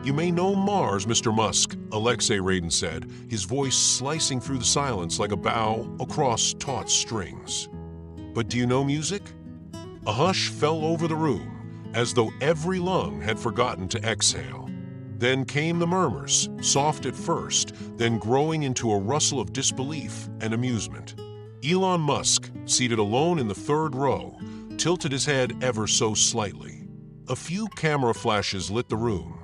"You may know Mars, Mr. Musk," Aleksei Radin said, his voice slicing through the silence like a bow across taut strings. "But do you know music?" A hush fell over the room, as though every lung had forgotten to exhale. Then came the murmurs, soft at first, then growing into a rustle of disbelief and amusement. Elon Musk, seated alone in the third row, tilted his head ever so slightly. A few camera flashes lit the room.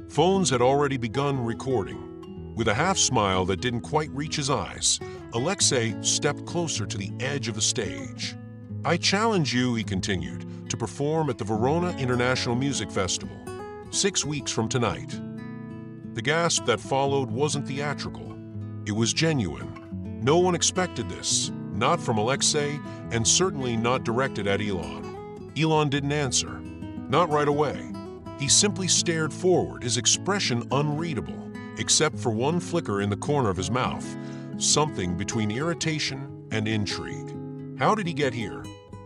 Phones had already begun recording. With a half-smile that didn't quite reach his eyes, Aleksei stepped closer to the edge of the stage. "I challenge you," he continued, "to perform at the Verona International Music Festival, 6 weeks from tonight." The gasp that followed wasn't theatrical. It was genuine. No one expected this, not from Aleksei, and certainly not directed at Elon. Elon didn't answer. Not right away. He simply stared forward, his expression unreadable, except for one flicker in the corner of his mouth, something between irritation and intrigue. How did he get here?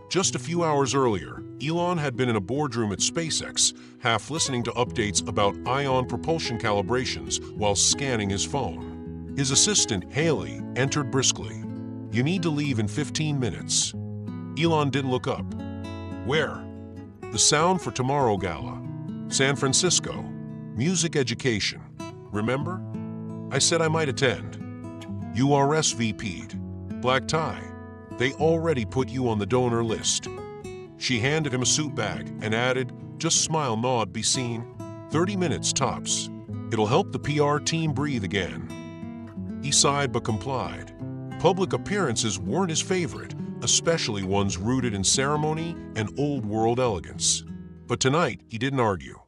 Just a few hours earlier, Elon had been in a boardroom at SpaceX, half listening to updates about ion propulsion calibrations while scanning his phone. His assistant, Haley, entered briskly. "You need to leave in 15 minutes. Elon didn't look up. "Where?" "The Sound for Tomorrow Gala. San Francisco. Music education. Remember? I said I might attend." "You RSVP'd. Black tie. They already put you on the donor list." She handed him a suit bag and added, "Just smile, nod, be seen. 30 minutes tops. It'll help the PR team breathe again." He sighed but complied. Public appearances weren't his favorite, especially ones rooted in ceremony and old-world elegance. But tonight, he didn't argue.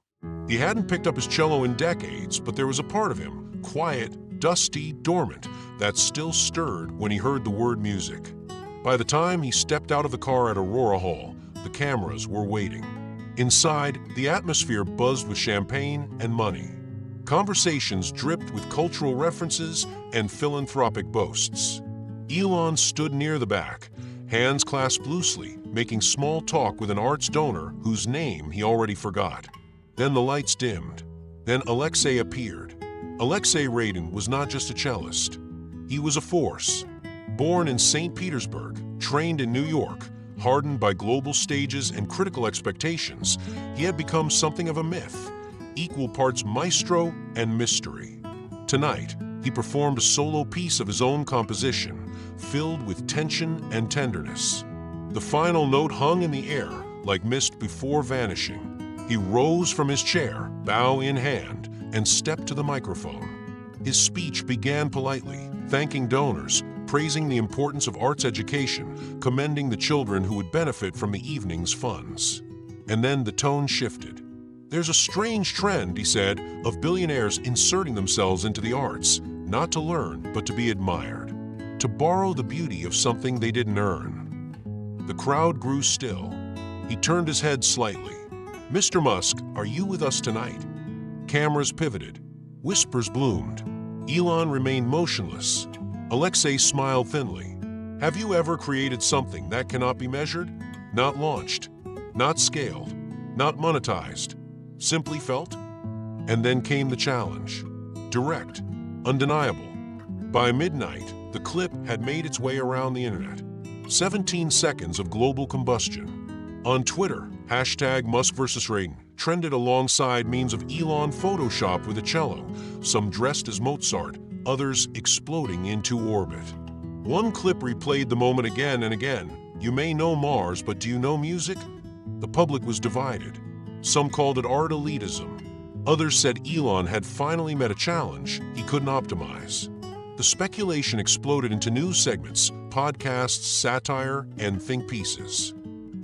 He hadn't picked up his cello in decades, but there was a part of him, quiet, dusty, dormant, that still stirred when he heard the word music. By the time he stepped out of the car at Aurora Hall, the cameras were waiting. Inside, the atmosphere buzzed with champagne and money. Conversations dripped with cultural references and philanthropic boasts. Elon stood near the back, hands clasped loosely, making small talk with an arts donor whose name he already forgot. Then the lights dimmed. Then Aleksei appeared. Aleksei Radin was not just a cellist. He was a force. Born in St. Petersburg, trained in New York, hardened by global stages and critical expectations, he had become something of a myth, equal parts maestro and mystery. Tonight, he performed a solo piece of his own composition, filled with tension and tenderness. The final note hung in the air like mist before vanishing. He rose from his chair, bow in hand, and stepped to the microphone. His speech began politely, thanking donors, praising the importance of arts education, commending the children who would benefit from the evening's funds. And then the tone shifted. "There's a strange trend," he said, "of billionaires inserting themselves into the arts, not to learn, but to be admired, to borrow the beauty of something they didn't earn." The crowd grew still. He turned his head slightly. "Mr. Musk, are you with us tonight?" Cameras pivoted. Whispers bloomed. Elon remained motionless. Aleksei smiled thinly. "Have you ever created something that cannot be measured? Not launched, not scaled, not monetized, simply felt?" And then came the challenge. Direct, undeniable. By midnight, the clip had made its way around the internet. 17 seconds of global combustion. On Twitter, #Musk vs. Radin trended alongside memes of Elon photoshopped with a cello, some dressed as Mozart, others exploding into orbit. One clip replayed the moment again and again. "You may know Mars, but do you know music?" The public was divided. Some called it art elitism. Others said Elon had finally met a challenge he couldn't optimize. The speculation exploded into news segments, podcasts, satire, and think pieces.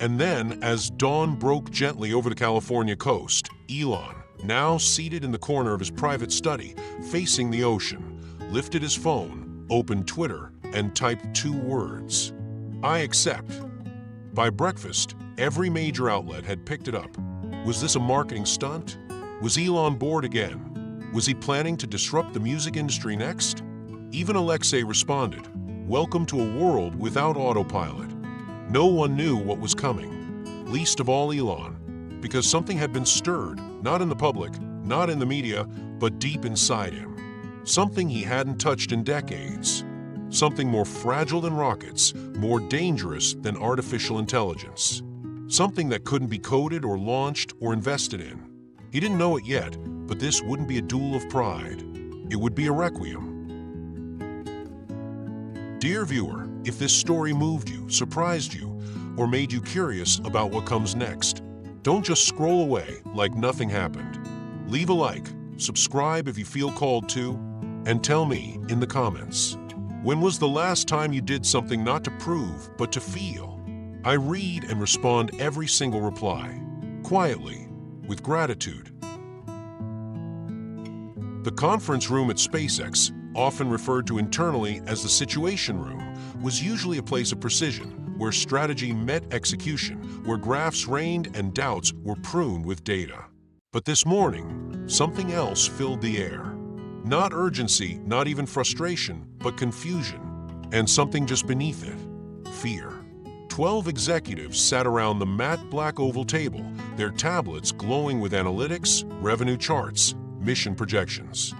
And then, as dawn broke gently over the California coast, Elon, now seated in the corner of his private study, facing the ocean, lifted his phone, opened Twitter, and typed 2 words: "I accept." By breakfast, every major outlet had picked it up. Was this a marketing stunt? Was Elon bored again? Was he planning to disrupt the music industry next? Even Aleksei responded, "Welcome to a world without autopilot." No one knew what was coming, least of all Elon, because something had been stirred, not in the public, not in the media, but deep inside him. Something he hadn't touched in decades. Something more fragile than rockets, more dangerous than artificial intelligence. Something that couldn't be coded or launched or invested in. He didn't know it yet, but this wouldn't be a duel of pride. It would be a requiem. Dear viewer, if this story moved you, surprised you, or made you curious about what comes next, don't just scroll away like nothing happened. Leave a like, subscribe if you feel called to, and tell me in the comments. When was the last time you did something not to prove, but to feel? I read and respond every single reply, quietly, with gratitude. The conference room at SpaceX, often referred to internally as the Situation Room, was usually a place of precision, where strategy met execution, where graphs reigned and doubts were pruned with data. But this morning, something else filled the air. Not urgency, not even frustration, but confusion. And something just beneath it, fear. 12 executives sat around the matte black oval table, their tablets glowing with analytics, revenue charts, mission projections.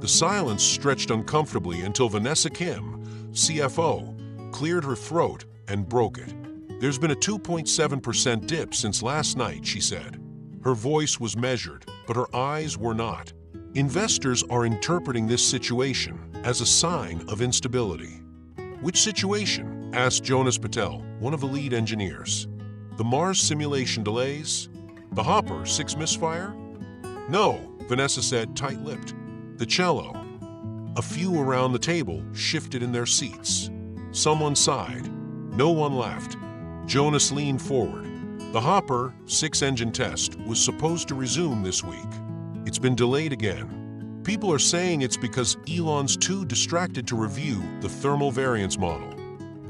The silence stretched uncomfortably until Vanessa Kim, CFO, cleared her throat and broke it. There's been a 2.7% dip since last night, she said. Her voice was measured, but her eyes were not. Investors are interpreting this situation as a sign of instability. Which situation? Asked Jonas Patel, one of the lead engineers. The Mars simulation delays? The Hopper 6 misfire? No, Vanessa said, tight-lipped. The cello. A few around the table shifted in their seats. Someone sighed. No one laughed. Jonas leaned forward. The Hopper 6-engine test was supposed to resume this week. It's been delayed again. People are saying it's because Elon's too distracted to review the thermal variance model.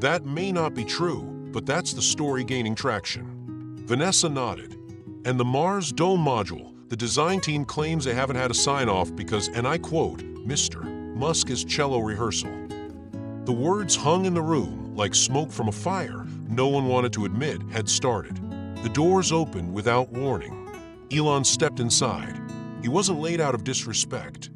That may not be true, but that's the story gaining traction. Vanessa nodded. And the Mars dome module, the design team claims they haven't had a sign-off because, and I quote, Mr. Musk's cello rehearsal. The words hung in the room like smoke from a fire no one wanted to admit had started. The doors opened without warning. Elon stepped inside. He wasn't late out of disrespect.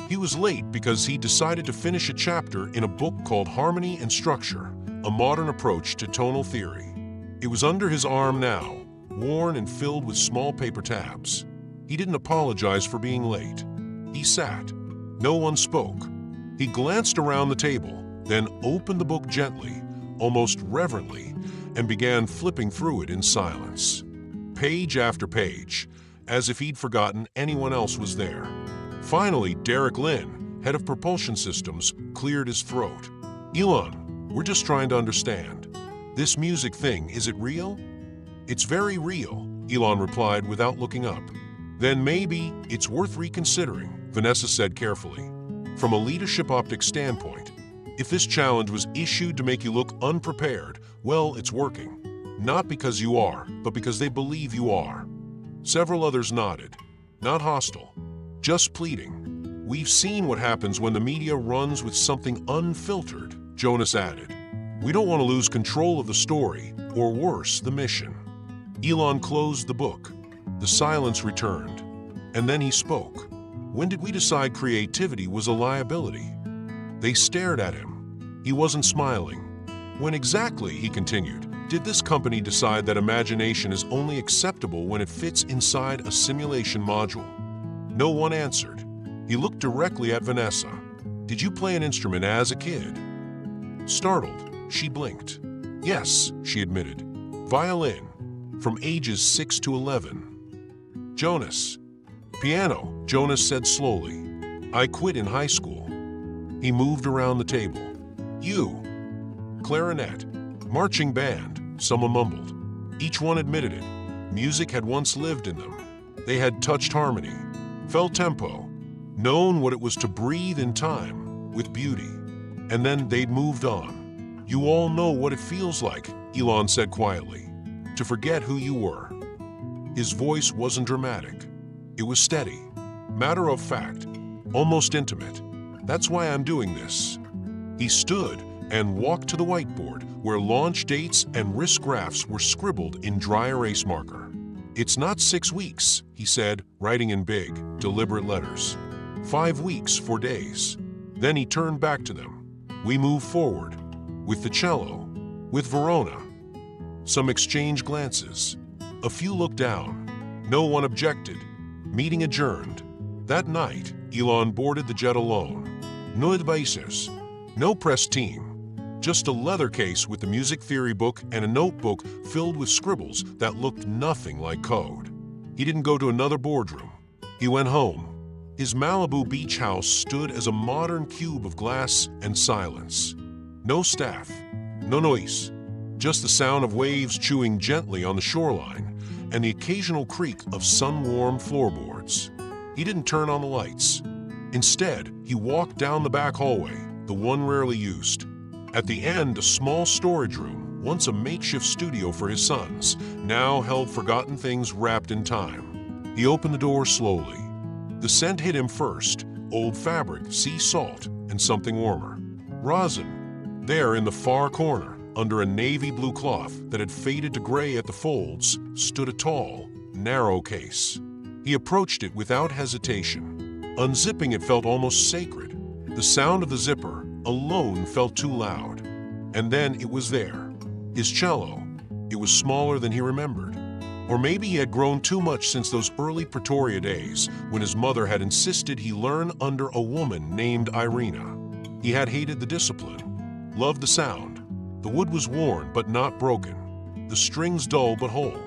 He was late because he decided to finish a chapter in a book called Harmony and Structure, a modern approach to tonal theory. It was under his arm now, worn and filled with small paper tabs. He didn't apologize for being late. He sat. No one spoke. He glanced around the table, then opened the book gently, almost reverently, and began flipping through it in silence. Page after page, as if he'd forgotten anyone else was there. Finally, Derek Lin, head of propulsion systems, cleared his throat. Elon, we're just trying to understand. This music thing, is it real? It's very real, Elon replied without looking up. Then maybe it's worth reconsidering, Vanessa said carefully. From a leadership optics standpoint, if this challenge was issued to make you look unprepared, well, it's working. Not because you are, but because they believe you are. Several others nodded. Not hostile, just pleading. We've seen what happens when the media runs with something unfiltered, Jonas added. We don't want to lose control of the story, or worse, the mission. Elon closed the book. The silence returned. And then he spoke. When did we decide creativity was a liability? They stared at him. He wasn't smiling. When exactly, he continued, did this company decide that imagination is only acceptable when it fits inside a simulation module? No one answered. He looked directly at Vanessa. Did you play an instrument as a kid? Startled, she blinked. Yes, she admitted. Violin, from ages 6 to 11. Jonas. Piano, Jonas said slowly. I quit in high school. He moved around the table. You. Clarinet. Marching band, someone mumbled. Each one admitted it. Music had once lived in them. They had touched harmony, felt tempo, known what it was to breathe in time with beauty. And then they'd moved on. You all know what it feels like, Elon said quietly, to forget who you were. His voice wasn't dramatic. It was steady, matter of fact, almost intimate. That's why I'm doing this. He stood and walked to the whiteboard where launch dates and risk graphs were scribbled in dry erase marker. "It's not 6 weeks," he said, writing in big, deliberate letters. 5 weeks, 4 days. Then he turned back to them. "We move forward. With the cello. With Verona." Some exchanged glances. A few looked down. No one objected. Meeting adjourned. That night, Elon boarded the jet alone. No advisors. No press team. Just a leather case with the music theory book and a notebook filled with scribbles that looked nothing like code. He didn't go to another boardroom. He went home. His Malibu beach house stood as a modern cube of glass and silence. No staff. No noise. Just the sound of waves chewing gently on the shoreline and the occasional creak of sun-warmed floorboards. He didn't turn on the lights. Instead, he walked down the back hallway, the one rarely used. At the end, a small storage room, once a makeshift studio for his sons, now held forgotten things wrapped in time. He opened the door slowly. The scent hit him first: old fabric, sea salt, and something warmer. Rosin. There in the far corner, under a navy blue cloth that had faded to gray at the folds, stood a tall, narrow case. He approached it without hesitation. Unzipping it felt almost sacred. The sound of the zipper alone felt too loud. And then it was there. His cello. It was smaller than he remembered. Or maybe he had grown too much since those early Pretoria days when his mother had insisted he learn under a woman named Irina. He had hated the discipline, loved the sound. The wood was worn but not broken, the strings dull but whole.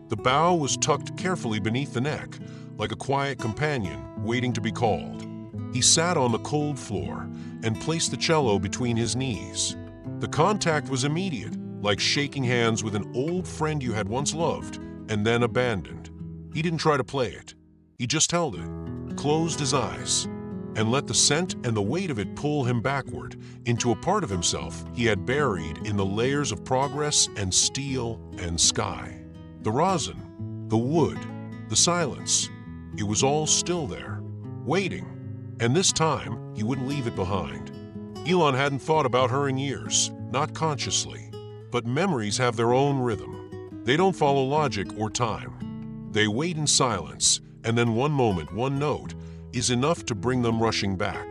The bow was tucked carefully beneath the neck, like a quiet companion waiting to be called. He sat on the cold floor and placed the cello between his knees. The contact was immediate, like shaking hands with an old friend you had once loved and then abandoned. He didn't try to play it. He just held it, closed his eyes, and let the scent and the weight of it pull him backward into a part of himself he had buried in the layers of progress and steel and sky. The rosin, the wood, the silence, it was all still there, waiting. And this time, he wouldn't leave it behind. Elon hadn't thought about her in years, not consciously. But memories have their own rhythm. They don't follow logic or time. They wait in silence, and then one moment, one note, is enough to bring them rushing back.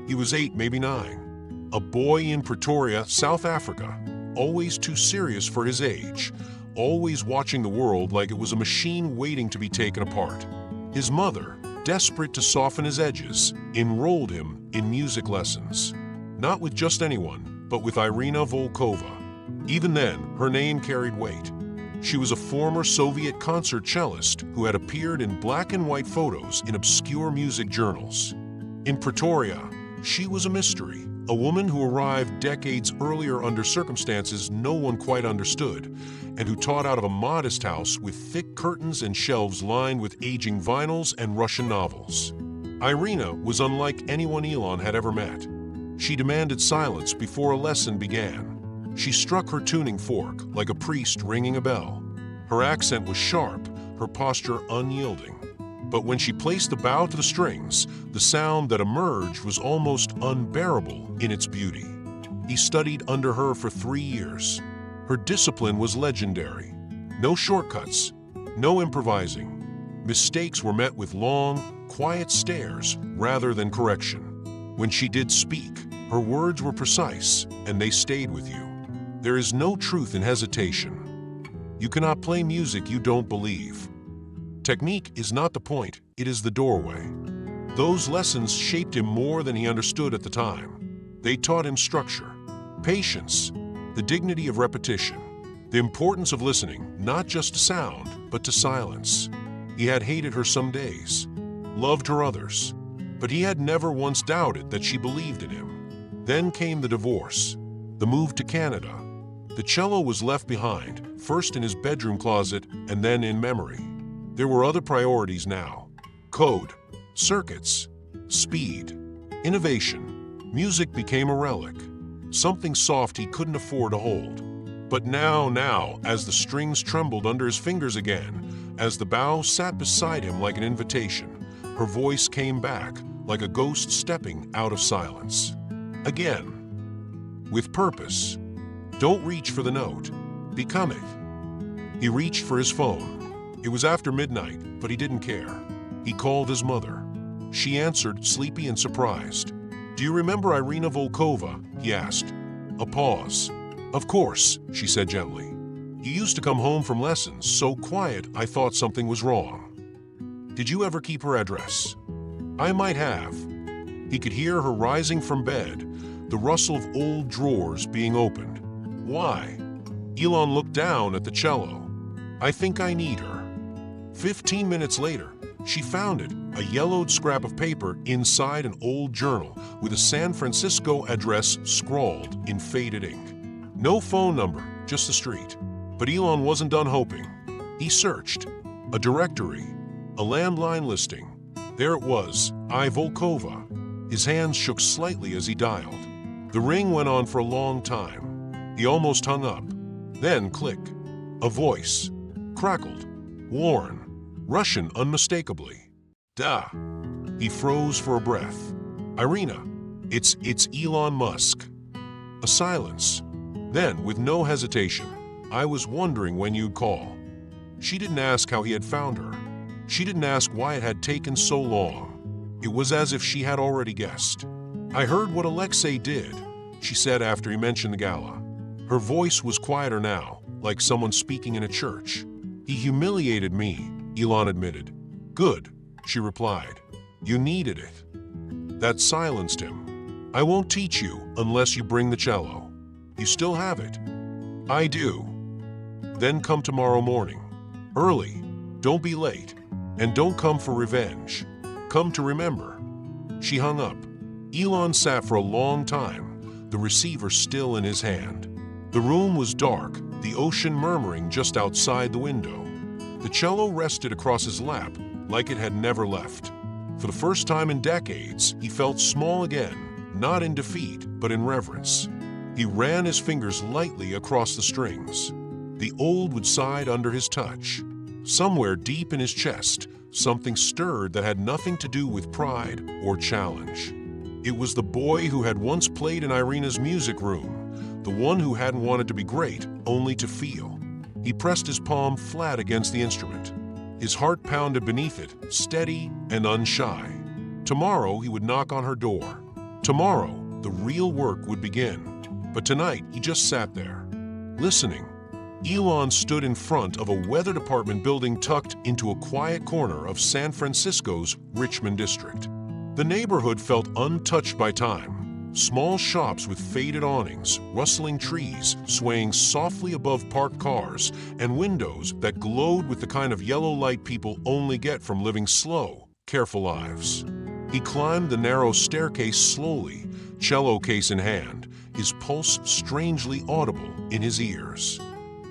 He was 8, maybe 9. A boy in Pretoria, South Africa, always too serious for his age, always watching the world like it was a machine waiting to be taken apart. His mother, desperate to soften his edges, enrolled him in music lessons. Not with just anyone, but with Irina Volkova. Even then, her name carried weight. She was a former Soviet concert cellist who had appeared in black and white photos in obscure music journals. In Pretoria, she was a mystery, a woman who arrived decades earlier under circumstances no one quite understood, and who taught out of a modest house with thick curtains and shelves lined with aging vinyls and Russian novels. Irina was unlike anyone Elon had ever met. She demanded silence before a lesson began. She struck her tuning fork like a priest ringing a bell. Her accent was sharp, her posture unyielding. But when she placed the bow to the strings, the sound that emerged was almost unbearable in its beauty. He studied under her for 3 years. Her discipline was legendary. No shortcuts, no improvising. Mistakes were met with long, quiet stares rather than correction. When she did speak, her words were precise, and they stayed with you. There is no truth in hesitation. You cannot play music you don't believe. Technique is not the point, it is the doorway. Those lessons shaped him more than he understood at the time. They taught him structure, patience, the dignity of repetition, the importance of listening, not just to sound, but to silence. He had hated her some days, loved her others, but he had never once doubted that she believed in him. Then came the divorce, the move to Canada. The cello was left behind, first in his bedroom closet and then in memory. There were other priorities now. Code, circuits, speed, innovation. Music became a relic, something soft he couldn't afford to hold. But now, as the strings trembled under his fingers again, as the bow sat beside him like an invitation, her voice came back like a ghost stepping out of silence. Again, with purpose. Don't reach for the note, become it. He reached for his phone. It was after midnight, but he didn't care. He called his mother. She answered, sleepy and surprised. "Do you remember Irina Volkova?" he asked. A pause. "Of course," she said gently. "You used to come home from lessons so quiet I thought something was wrong. Did you ever keep her address?" "I might have." He could hear her rising from bed, the rustle of old drawers being opened. "Why?" Elon looked down at the cello. "I think I need her." 15 minutes later, she found it, a yellowed scrap of paper inside an old journal with a San Francisco address scrawled in faded ink. No phone number, just the street. But Elon wasn't done hoping. He searched. A directory, a landline listing. There it was, I Volkova. His hands shook slightly as he dialed. The ring went on for a long time. He almost hung up. Then click. A voice. Crackled. Worn. Russian unmistakably. "Da." He froze for a breath. "Irina, it's Elon Musk." A silence. Then, with no hesitation, "I was wondering when you'd call." She didn't ask how he had found her. She didn't ask why it had taken so long. It was as if she had already guessed. "I heard what Aleksei did," she said after he mentioned the gala. Her voice was quieter now, like someone speaking in a church. "He humiliated me," Elon admitted. "Good," she replied. "You needed it." That silenced him. "I won't teach you unless you bring the cello. You still have it." "I do." "Then come tomorrow morning. Early. Don't be late. And don't come for revenge. Come to remember." She hung up. Elon sat for a long time, the receiver still in his hand. The room was dark, the ocean murmuring just outside the window. The cello rested across his lap like it had never left. For the first time in decades, he felt small again, not in defeat, but in reverence. He ran his fingers lightly across the strings. The old would sighed under his touch. Somewhere deep in his chest, something stirred that had nothing to do with pride or challenge. It was the boy who had once played in Irina's music room, the one who hadn't wanted to be great, only to feel. He pressed his palm flat against the instrument. His heart pounded beneath it, steady and unshy. Tomorrow he would knock on her door. Tomorrow, the real work would begin. But tonight, he just sat there, listening. Elon stood in front of a weather department building tucked into a quiet corner of San Francisco's Richmond district. The neighborhood felt untouched by time. Small shops with faded awnings, rustling trees swaying softly above parked cars, and windows that glowed with the kind of yellow light people only get from living slow, careful lives. He climbed the narrow staircase slowly, cello case in hand, his pulse strangely audible in his ears.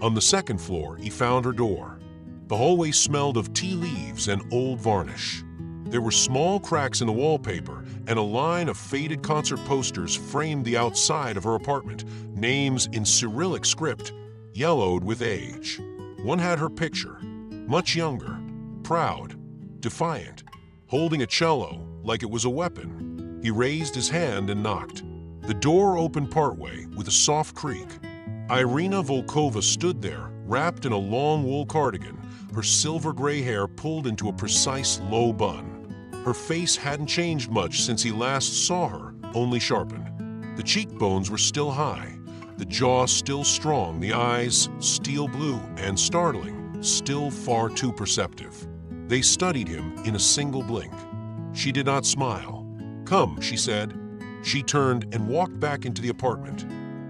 On the second floor, he found her door. The hallway smelled of tea leaves and old varnish. There were small cracks in the wallpaper, and a line of faded concert posters framed the outside of her apartment, names in Cyrillic script, yellowed with age. One had her picture, much younger, proud, defiant, holding a cello like it was a weapon. He raised his hand and knocked. The door opened partway with a soft creak. Irina Volkova stood there, wrapped in a long wool cardigan, her silver gray hair pulled into a precise low bun. Her face hadn't changed much since he last saw her, only sharpened. The cheekbones were still high, the jaw still strong, the eyes steel blue and startling, still far too perceptive. They studied him in a single blink. She did not smile. "Come," she said. She turned and walked back into the apartment.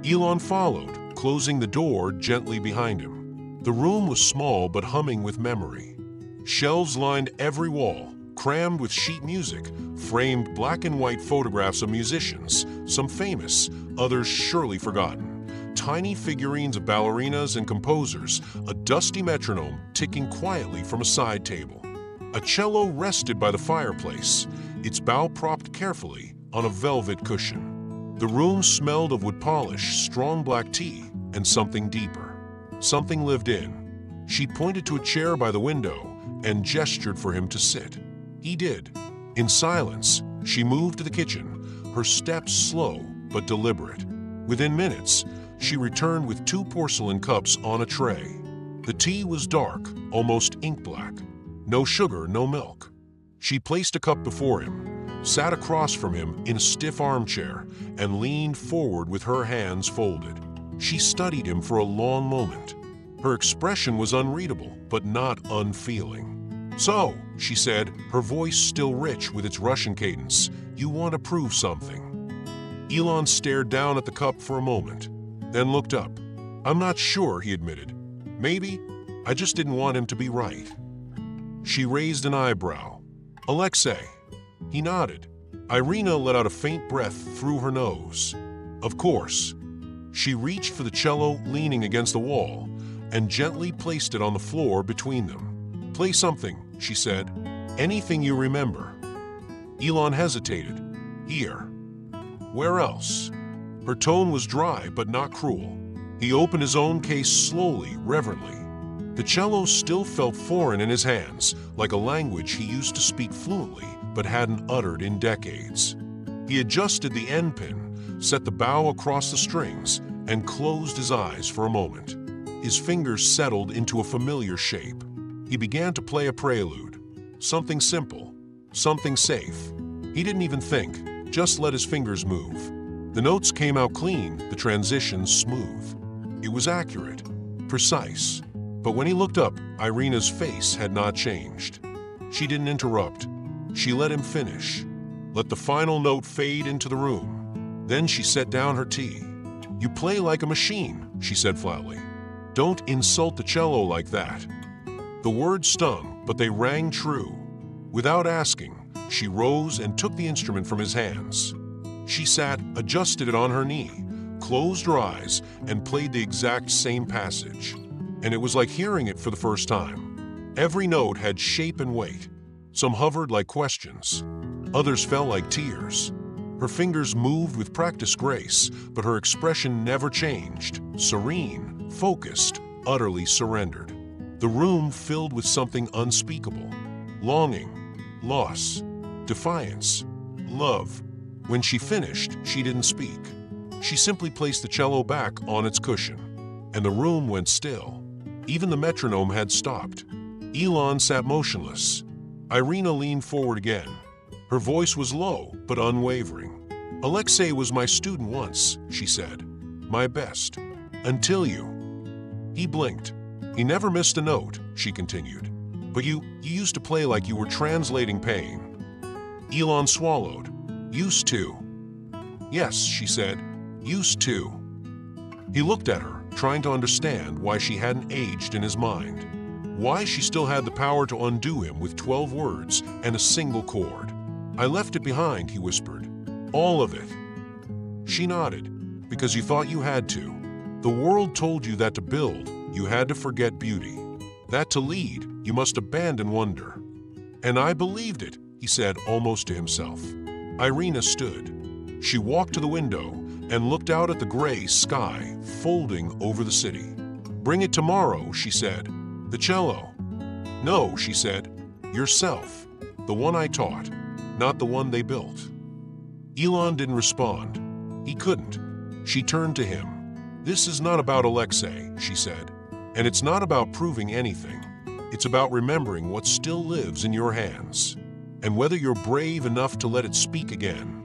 Elon followed, closing the door gently behind him. The room was small but humming with memory. Shelves lined every wall, crammed with sheet music, framed black and white photographs of musicians, some famous, others surely forgotten. Tiny figurines of ballerinas and composers, a dusty metronome ticking quietly from a side table. A cello rested by the fireplace, its bow propped carefully on a velvet cushion. The room smelled of wood polish, strong black tea, and something deeper. Something lived in. She pointed to a chair by the window and gestured for him to sit. He did. In silence, she moved to the kitchen, her steps slow but deliberate. Within minutes, she returned with 2 porcelain cups on a tray. The tea was dark, almost ink black. No sugar, no milk. She placed a cup before him, sat across from him in a stiff armchair, and leaned forward with her hands folded. She studied him for a long moment. Her expression was unreadable, but not unfeeling. "So," she said, her voice still rich with its Russian cadence, "you want to prove something." Elon stared down at the cup for a moment, then looked up. "I'm not sure," he admitted. "Maybe. I just didn't want him to be right." She raised an eyebrow. "Aleksei." He nodded. Irina let out a faint breath through her nose. "Of course." She reached for the cello leaning against the wall and gently placed it on the floor between them. "Play something," she said. "Anything you remember." Elon hesitated. "Here." "Where else?" Her tone was dry but not cruel. He opened his own case slowly, reverently. The cello still felt foreign in his hands, like a language he used to speak fluently but hadn't uttered in decades. He adjusted the end pin, set the bow across the strings, and closed his eyes for a moment. His fingers settled into a familiar shape. He began to play a prelude. Something simple, something safe. He didn't even think, just let his fingers move. The notes came out clean, the transitions smooth. It was accurate, precise. But when he looked up, Irina's face had not changed. She didn't interrupt. She let him finish. Let the final note fade into the room. Then she set down her tea. "You play like a machine," she said flatly. "Don't insult the cello like that." The words stung, but they rang true. Without asking, she rose and took the instrument from his hands. She sat, adjusted it on her knee, closed her eyes, and played the exact same passage. And it was like hearing it for the first time. Every note had shape and weight. Some hovered like questions. Others fell like tears. Her fingers moved with practiced grace, but her expression never changed. Serene, focused, utterly surrendered. The room filled with something unspeakable. Longing, loss, defiance, love. When she finished, she didn't speak. She simply placed the cello back on its cushion, and the room went still. Even the metronome had stopped. Elon sat motionless. Irina leaned forward again. Her voice was low, but unwavering. "Aleksei was my student once," she said. "My best. Until you." He blinked. "He never missed a note," she continued. "But you used to play like you were translating pain." Elon swallowed. "Used to." "Yes," she said. "Used to." He looked at her, trying to understand why she hadn't aged in his mind. Why she still had the power to undo him with 12 words and a single chord. "I left it behind," he whispered. "All of it." She nodded. "Because you thought you had to. The world told you that to build, you had to forget beauty. That to lead, you must abandon wonder." "And I believed it," he said almost to himself. Irina stood. She walked to the window and looked out at the gray sky folding over the city. "Bring it tomorrow," she said. "The cello." "No," she said. "Yourself. The one I taught, not the one they built." Elon didn't respond. He couldn't. She turned to him. "This is not about Aleksei," she said. "And it's not about proving anything. It's about remembering what still lives in your hands, and whether you're brave enough to let it speak again."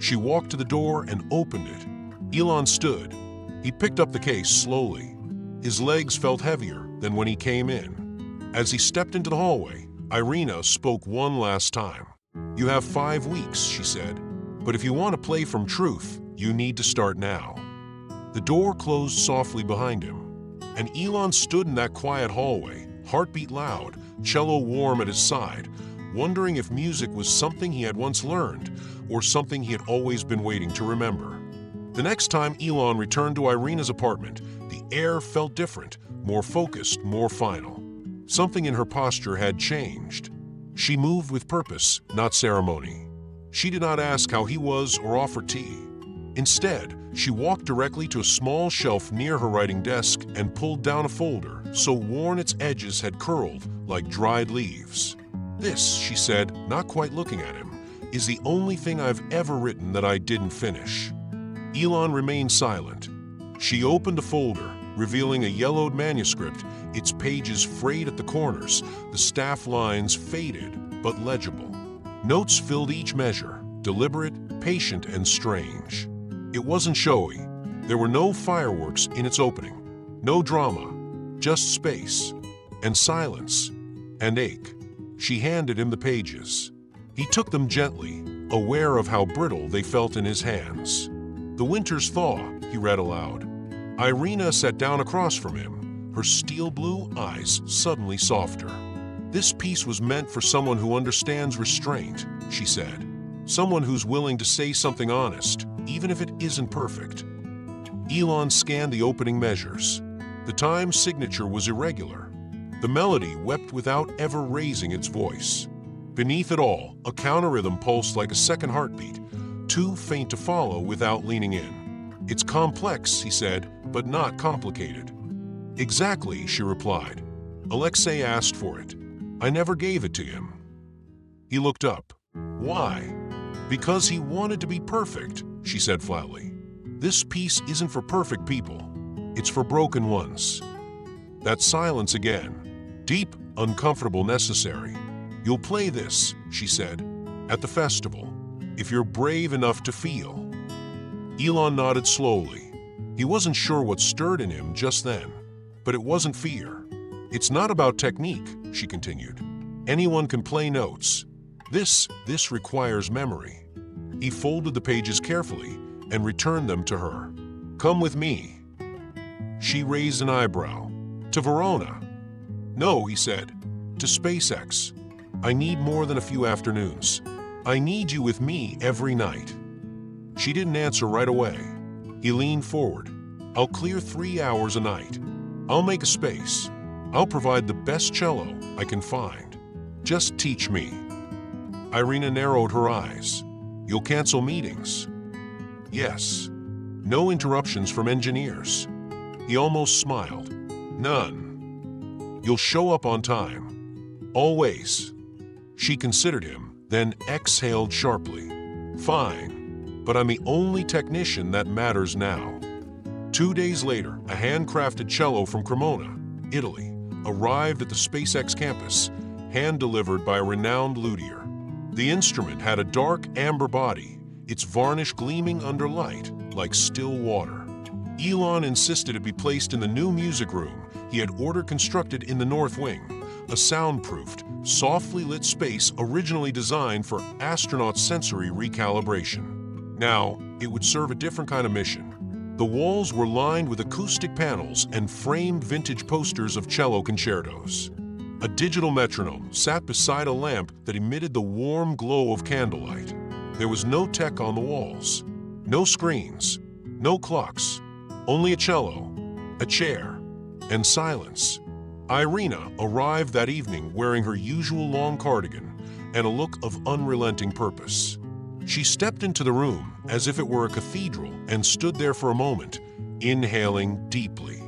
She walked to the door and opened it. Elon stood. He picked up the case slowly. His legs felt heavier than when he came in. As he stepped into the hallway, Irina spoke one last time. "You have 5 weeks," she said. "But if you want to play from truth, you need to start now." The door closed softly behind him, and Elon stood in that quiet hallway, heartbeat loud, cello warm at his side, wondering if music was something he had once learned or something he had always been waiting to remember. The next time Elon returned to Irina's apartment, the air felt different, more focused, more final. Something in her posture had changed. She moved with purpose, not ceremony. She did not ask how he was or offer tea. Instead, she walked directly to a small shelf near her writing desk and pulled down a folder so worn its edges had curled like dried leaves. "This," she said, not quite looking at him, "is the only thing I've ever written that I didn't finish." Elon remained silent. She opened the folder, revealing a yellowed manuscript its pages frayed at the corners, the staff lines faded but legible. Notes filled each measure, deliberate, patient, and strange. It wasn't showy. There were no fireworks in its opening, no drama, just space, and silence, and ache. She handed him the pages. He took them gently, aware of how brittle they felt in his hands. "The winter's thaw," he read aloud. Irina sat down across from him, her steel blue eyes suddenly softer. "This piece was meant for someone who understands restraint," she said. "Someone who's willing to say something honest, even if it isn't perfect." Elon scanned the opening measures. The time signature was irregular. The melody wept without ever raising its voice. Beneath it all, a counter-rhythm pulsed like a second heartbeat, too faint to follow without leaning in. "It's complex," he said, "but not complicated." "Exactly," she replied. "Aleksei asked for it. I never gave it to him." He looked up. "Why?" "Because he wanted to be perfect," she said flatly. "This piece isn't for perfect people. It's for broken ones." That silence again. Deep, uncomfortable, necessary. "You'll play this," she said, "at the festival, if you're brave enough to feel." Elon nodded slowly. He wasn't sure what stirred in him just then, but it wasn't fear. "It's not about technique," she continued. "Anyone can play notes. This requires memory." He folded the pages carefully and returned them to her. "Come with me." She raised an eyebrow. "To Verona?" "No," he said. "To SpaceX. I need more than a few afternoons. I need you with me every night." She didn't answer right away. He leaned forward. "I'll clear 3 hours a night. I'll make a space. I'll provide the best cello I can find. Just teach me." Irina narrowed her eyes. "You'll cancel meetings?" "Yes. No interruptions from engineers." He almost smiled. "None. You'll show up on time. Always." She considered him, then exhaled sharply. "Fine, but I'm the only technician that matters now." 2 days later, a handcrafted cello from Cremona, Italy, arrived at the SpaceX campus, hand-delivered by a renowned luthier. The instrument had a dark amber body, its varnish gleaming under light like still water. Elon insisted it be placed in the new music room he had ordered constructed in the North Wing, a soundproofed, softly lit space originally designed for astronaut sensory recalibration. Now, it would serve a different kind of mission. The walls were lined with acoustic panels and framed vintage posters of cello concertos. A digital metronome sat beside a lamp that emitted the warm glow of candlelight. There was no tech on the walls, no screens, no clocks, only a cello, a chair, and silence. Irina arrived that evening wearing her usual long cardigan and a look of unrelenting purpose. She stepped into the room as if it were a cathedral and stood there for a moment, inhaling deeply.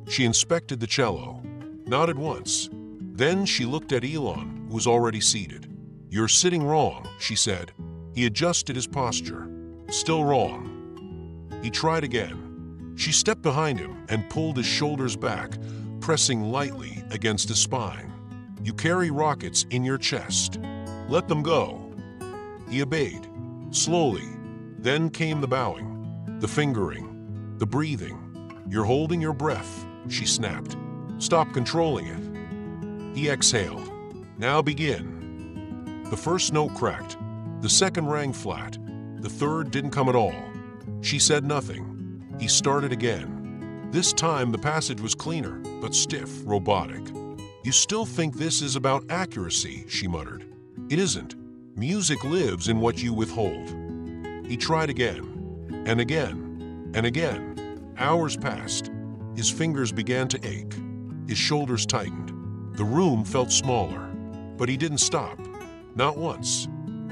She inspected the cello, nodded once. Then she looked at Elon, who was already seated. "You're sitting wrong," she said. He adjusted his posture. "Still wrong." He tried again. She stepped behind him and pulled his shoulders back, pressing lightly against his spine. "You carry rockets in your chest. Let them go." He obeyed. Slowly. Then came the bowing, the fingering, the breathing. "You're holding your breath," she snapped. "Stop controlling it." He exhaled. "Now begin." The first note cracked. The second rang flat. The third didn't come at all. She said nothing. He started again. This time the passage was cleaner, but stiff, robotic. "You still think this is about accuracy," she muttered. "It isn't. Music lives in what you withhold." He tried again, and again, and again. Hours passed. His fingers began to ache. His shoulders tightened. The room felt smaller, but he didn't stop. Not once.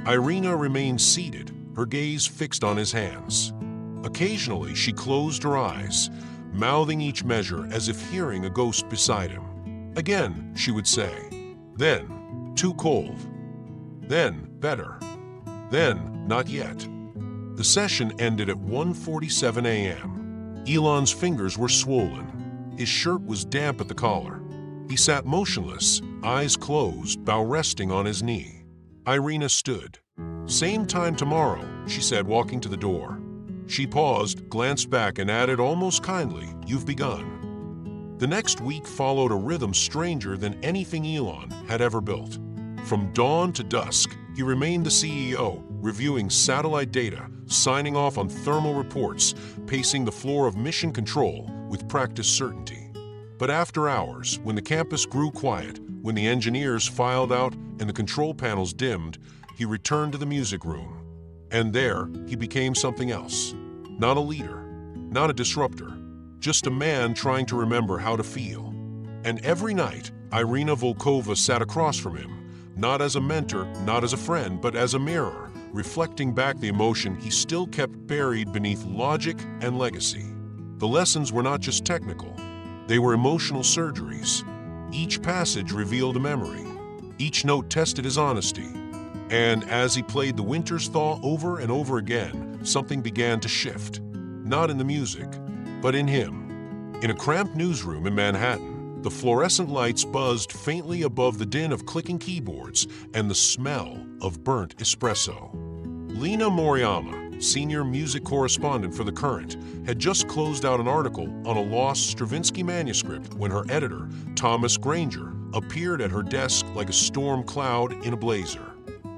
Irina remained seated, her gaze fixed on his hands. Occasionally, she closed her eyes, mouthing each measure as if hearing a ghost beside him. "Again," she would say. Then, "Too cold." Then, "Better." Then, "Not yet." The session ended at 1:47 a.m. Elon's fingers were swollen. His shirt was damp at the collar. He sat motionless, eyes closed, bow resting on his knee. Irina stood. "Same time tomorrow," she said, walking to the door. She paused, glanced back, and added almost kindly, "You've begun." The next week followed a rhythm stranger than anything Elon had ever built. From dawn to dusk, he remained the CEO, reviewing satellite data, signing off on thermal reports, pacing the floor of mission control with practiced certainty. But after hours, when the campus grew quiet, when the engineers filed out and the control panels dimmed, he returned to the music room. And there, he became something else. Not a leader, not a disruptor, just a man trying to remember how to feel. And every night, Irina Volkova sat across from him, not as a mentor, not as a friend, but as a mirror, reflecting back the emotion he still kept buried beneath logic and legacy. The lessons were not just technical. They were emotional surgeries. Each passage revealed a memory. Each note tested his honesty. And as he played the Winter's Thaw over and over again, something began to shift. Not in the music, but in him. In a cramped newsroom in Manhattan, the fluorescent lights buzzed faintly above the din of clicking keyboards and the smell of burnt espresso. Lena Moriyama, senior music correspondent for The Current, had just closed out an article on a lost Stravinsky manuscript when her editor, Thomas Granger, appeared at her desk like a storm cloud in a blazer.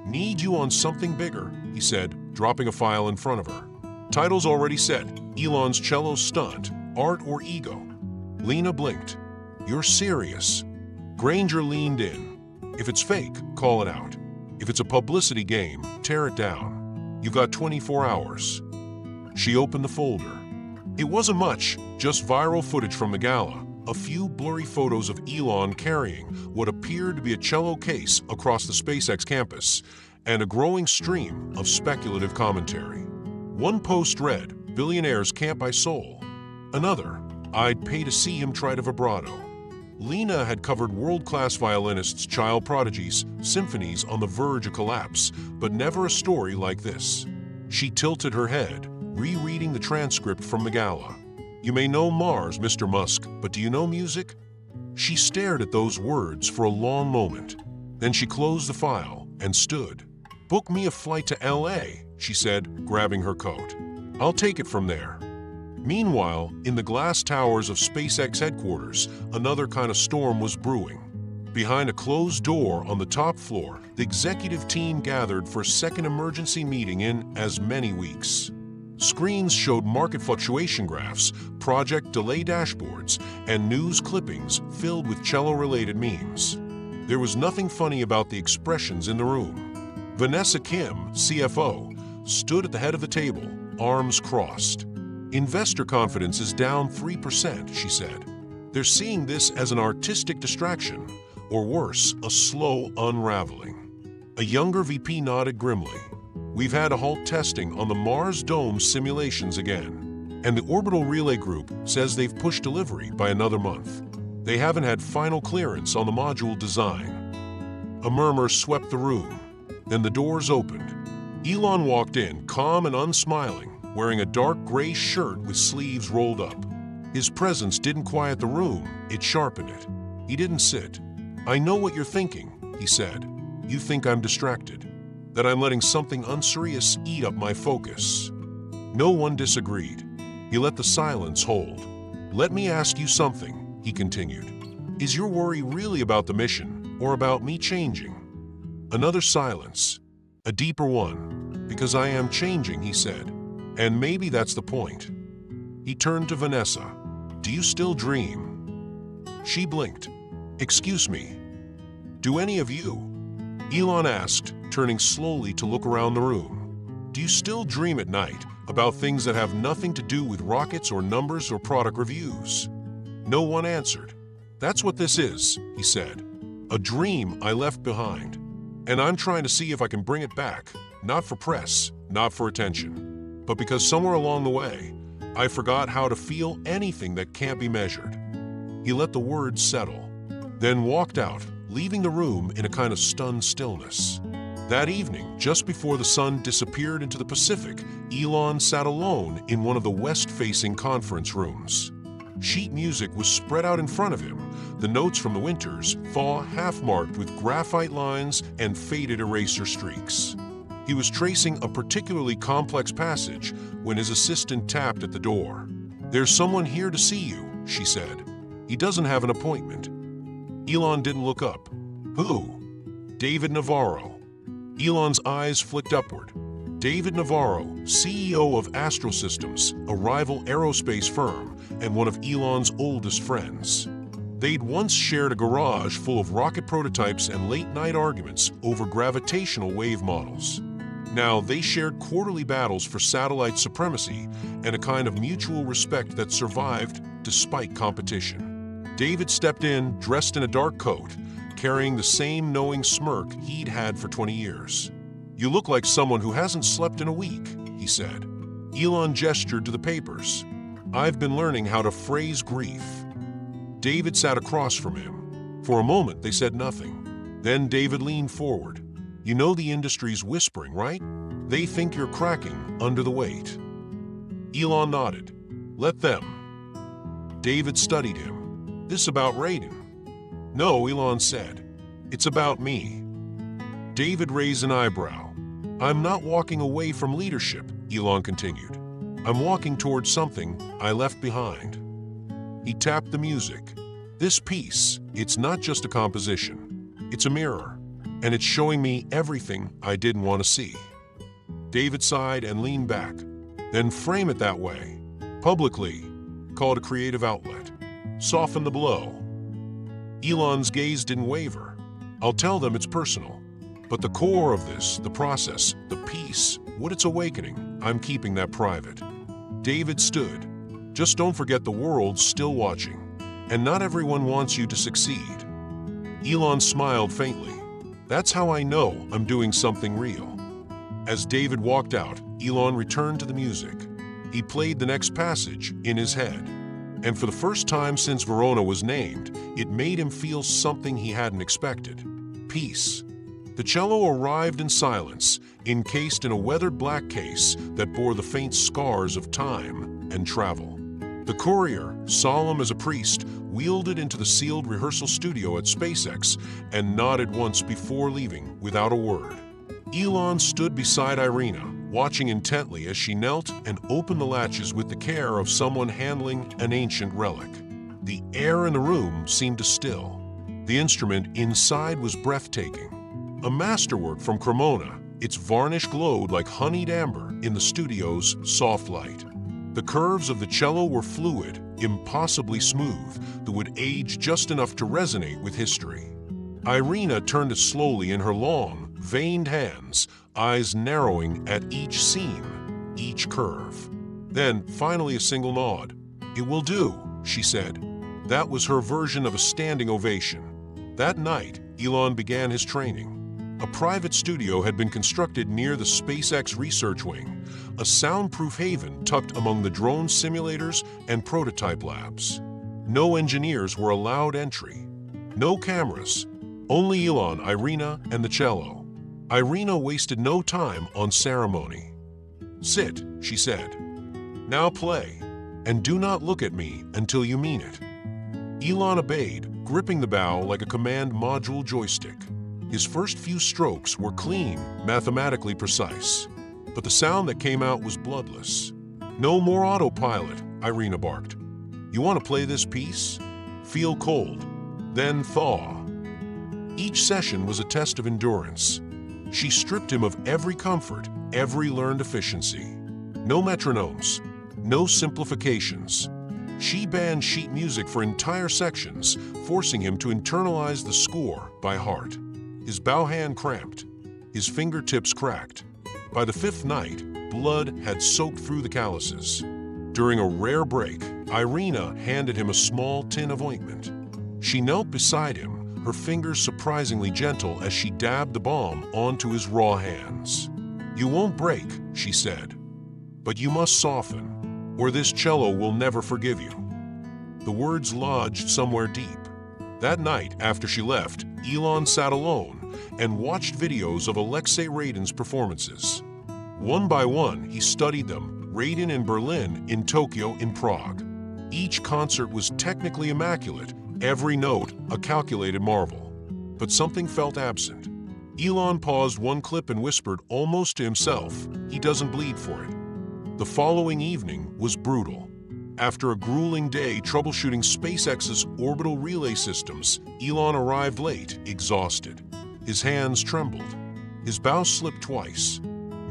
"Need you on something bigger," he said, dropping a file in front of her. "Title's already set, Elon's cello stunt, art or ego." Lena blinked. "You're serious?" Granger leaned in. "If it's fake, call it out. If it's a publicity game, tear it down. You've got 24 hours. She opened the folder. It wasn't much, just viral footage from the gala, a few blurry photos of Elon carrying what appeared to be a cello case across the SpaceX campus, and a growing stream of speculative commentary. One post read, "Billionaires can't buy soul." Another, "I'd pay to see him try to vibrato." Lena had covered world-class violinists, child prodigies, symphonies on the verge of collapse, but never a story like this. She tilted her head, rereading the transcript from the gala. "You may know Mars, Mr. Musk, but do you know music?" She stared at those words for a long moment. Then she closed the file and stood. "Book me a flight to LA," she said, grabbing her coat. "I'll take it from there." Meanwhile, in the glass towers of SpaceX headquarters, another kind of storm was brewing. Behind a closed door on the top floor, the executive team gathered for a second emergency meeting in as many weeks. Screens showed market fluctuation graphs, project delay dashboards, and news clippings filled with cello-related memes. There was nothing funny about the expressions in the room. Vanessa Kim, CFO, stood at the head of the table, arms crossed. "Investor confidence is down 3%, she said. "They're seeing this as an artistic distraction, or worse, a slow unraveling." A younger VP nodded grimly. "We've had to halt testing on the Mars Dome simulations again, and the Orbital Relay Group says they've pushed delivery by another month. They haven't had final clearance on the module design." A murmur swept the room. Then the doors opened. Elon walked in, calm and unsmiling, wearing a dark gray shirt with sleeves rolled up. His presence didn't quiet the room, it sharpened it. He didn't sit. "I know what you're thinking," he said. "You think I'm distracted, that I'm letting something unserious eat up my focus." No one disagreed. He let the silence hold. "Let me ask you something," he continued. "Is your worry really about the mission, or about me changing?" Another silence, a deeper one. "Because I am changing," he said. "And maybe that's the point." He turned to Vanessa. "Do you still dream?" She blinked. "Excuse me. Do any of you?" Elon asked, turning slowly to look around the room. "Do you still dream at night about things that have nothing to do with rockets or numbers or product reviews?" No one answered. "That's what this is," he said. "A dream I left behind. And I'm trying to see if I can bring it back, not for press, not for attention, but because somewhere along the way, I forgot how to feel anything that can't be measured." He let the words settle, then walked out, leaving the room in a kind of stunned stillness. That evening, just before the sun disappeared into the Pacific, Elon sat alone in one of the west-facing conference rooms. Sheet music was spread out in front of him, the notes from the Winters, Thaw half-marked with graphite lines and faded eraser streaks. He was tracing a particularly complex passage when his assistant tapped at the door. "There's someone here to see you," she said. "He doesn't have an appointment." Elon didn't look up. "Who?" "David Navarro." Elon's eyes flicked upward. David Navarro, CEO of Astral Systems, a rival aerospace firm, and one of Elon's oldest friends. They'd once shared a garage full of rocket prototypes and late-night arguments over gravitational wave models. Now they shared quarterly battles for satellite supremacy and a kind of mutual respect that survived despite competition. David stepped in, dressed in a dark coat, carrying the same knowing smirk he'd had for 20 years. "You look like someone who hasn't slept in a week," he said. Elon gestured to the papers. "I've been learning how to phrase grief." David sat across from him. For a moment, they said nothing. Then David leaned forward. "You know the industry's whispering, right? They think you're cracking under the weight." Elon nodded. "Let them." David studied him. "This about Radin?" "No," Elon said. "It's about me." David raised an eyebrow. "I'm not walking away from leadership," Elon continued. "I'm walking towards something I left behind." He tapped the music. "This piece, it's not just a composition. It's a mirror, and it's showing me everything I didn't want to see." David sighed and leaned back. "Then frame it that way. Publicly. Call it a creative outlet. Soften the blow." Elon's gaze didn't waver. "I'll tell them it's personal. But the core of this, the process, the piece, what it's awakening, I'm keeping that private." David stood. "Just don't forget the world's still watching. And not everyone wants you to succeed." Elon smiled faintly. "That's how I know I'm doing something real." As David walked out, Elon returned to the music. He played the next passage in his head. And for the first time since Verona was named, it made him feel something he hadn't expected. Peace. The cello arrived in silence, encased in a weathered black case that bore the faint scars of time and travel. The courier, solemn as a priest, wheeled it into the sealed rehearsal studio at SpaceX and nodded once before leaving without a word. Elon stood beside Irina, watching intently as she knelt and opened the latches with the care of someone handling an ancient relic. The air in the room seemed to still. The instrument inside was breathtaking. A masterwork from Cremona, its varnish glowed like honeyed amber in the studio's soft light. The curves of the cello were fluid, impossibly smooth, that would age just enough to resonate with history. Irina turned it slowly in her long, veined hands, eyes narrowing at each seam, each curve. Then, finally, a single nod. "It will do," she said. That was her version of a standing ovation. That night, Elon began his training. A private studio had been constructed near the SpaceX research wing, a soundproof haven tucked among the drone simulators and prototype labs. No engineers were allowed entry. No cameras. Only Elon, Irina, and the cello. Irina wasted no time on ceremony. "Sit," she said. "Now play, and do not look at me until you mean it." Elon obeyed, gripping the bow like a command module joystick. His first few strokes were clean, mathematically precise. But the sound that came out was bloodless. "No more autopilot," Irina barked. "You want to play this piece? Feel cold, then thaw." Each session was a test of endurance. She stripped him of every comfort, every learned efficiency. No metronomes, no simplifications. She banned sheet music for entire sections, forcing him to internalize the score by heart. His bow hand cramped. His fingertips cracked. By the fifth night, blood had soaked through the calluses. During a rare break, Irina handed him a small tin of ointment. She knelt beside him, her fingers surprisingly gentle as she dabbed the balm onto his raw hands. "You won't break," she said, "but you must soften, or this cello will never forgive you." The words lodged somewhere deep. That night, after she left, Elon sat alone and watched videos of Aleksei Radin's performances. One by one, he studied them, Radin in Berlin, in Tokyo, in Prague. Each concert was technically immaculate, every note a calculated marvel. But something felt absent. Elon paused one clip and whispered almost to himself, "He doesn't bleed for it." The following evening was brutal. After a grueling day troubleshooting SpaceX's orbital relay systems, Elon arrived late, exhausted. His hands trembled. His bow slipped twice.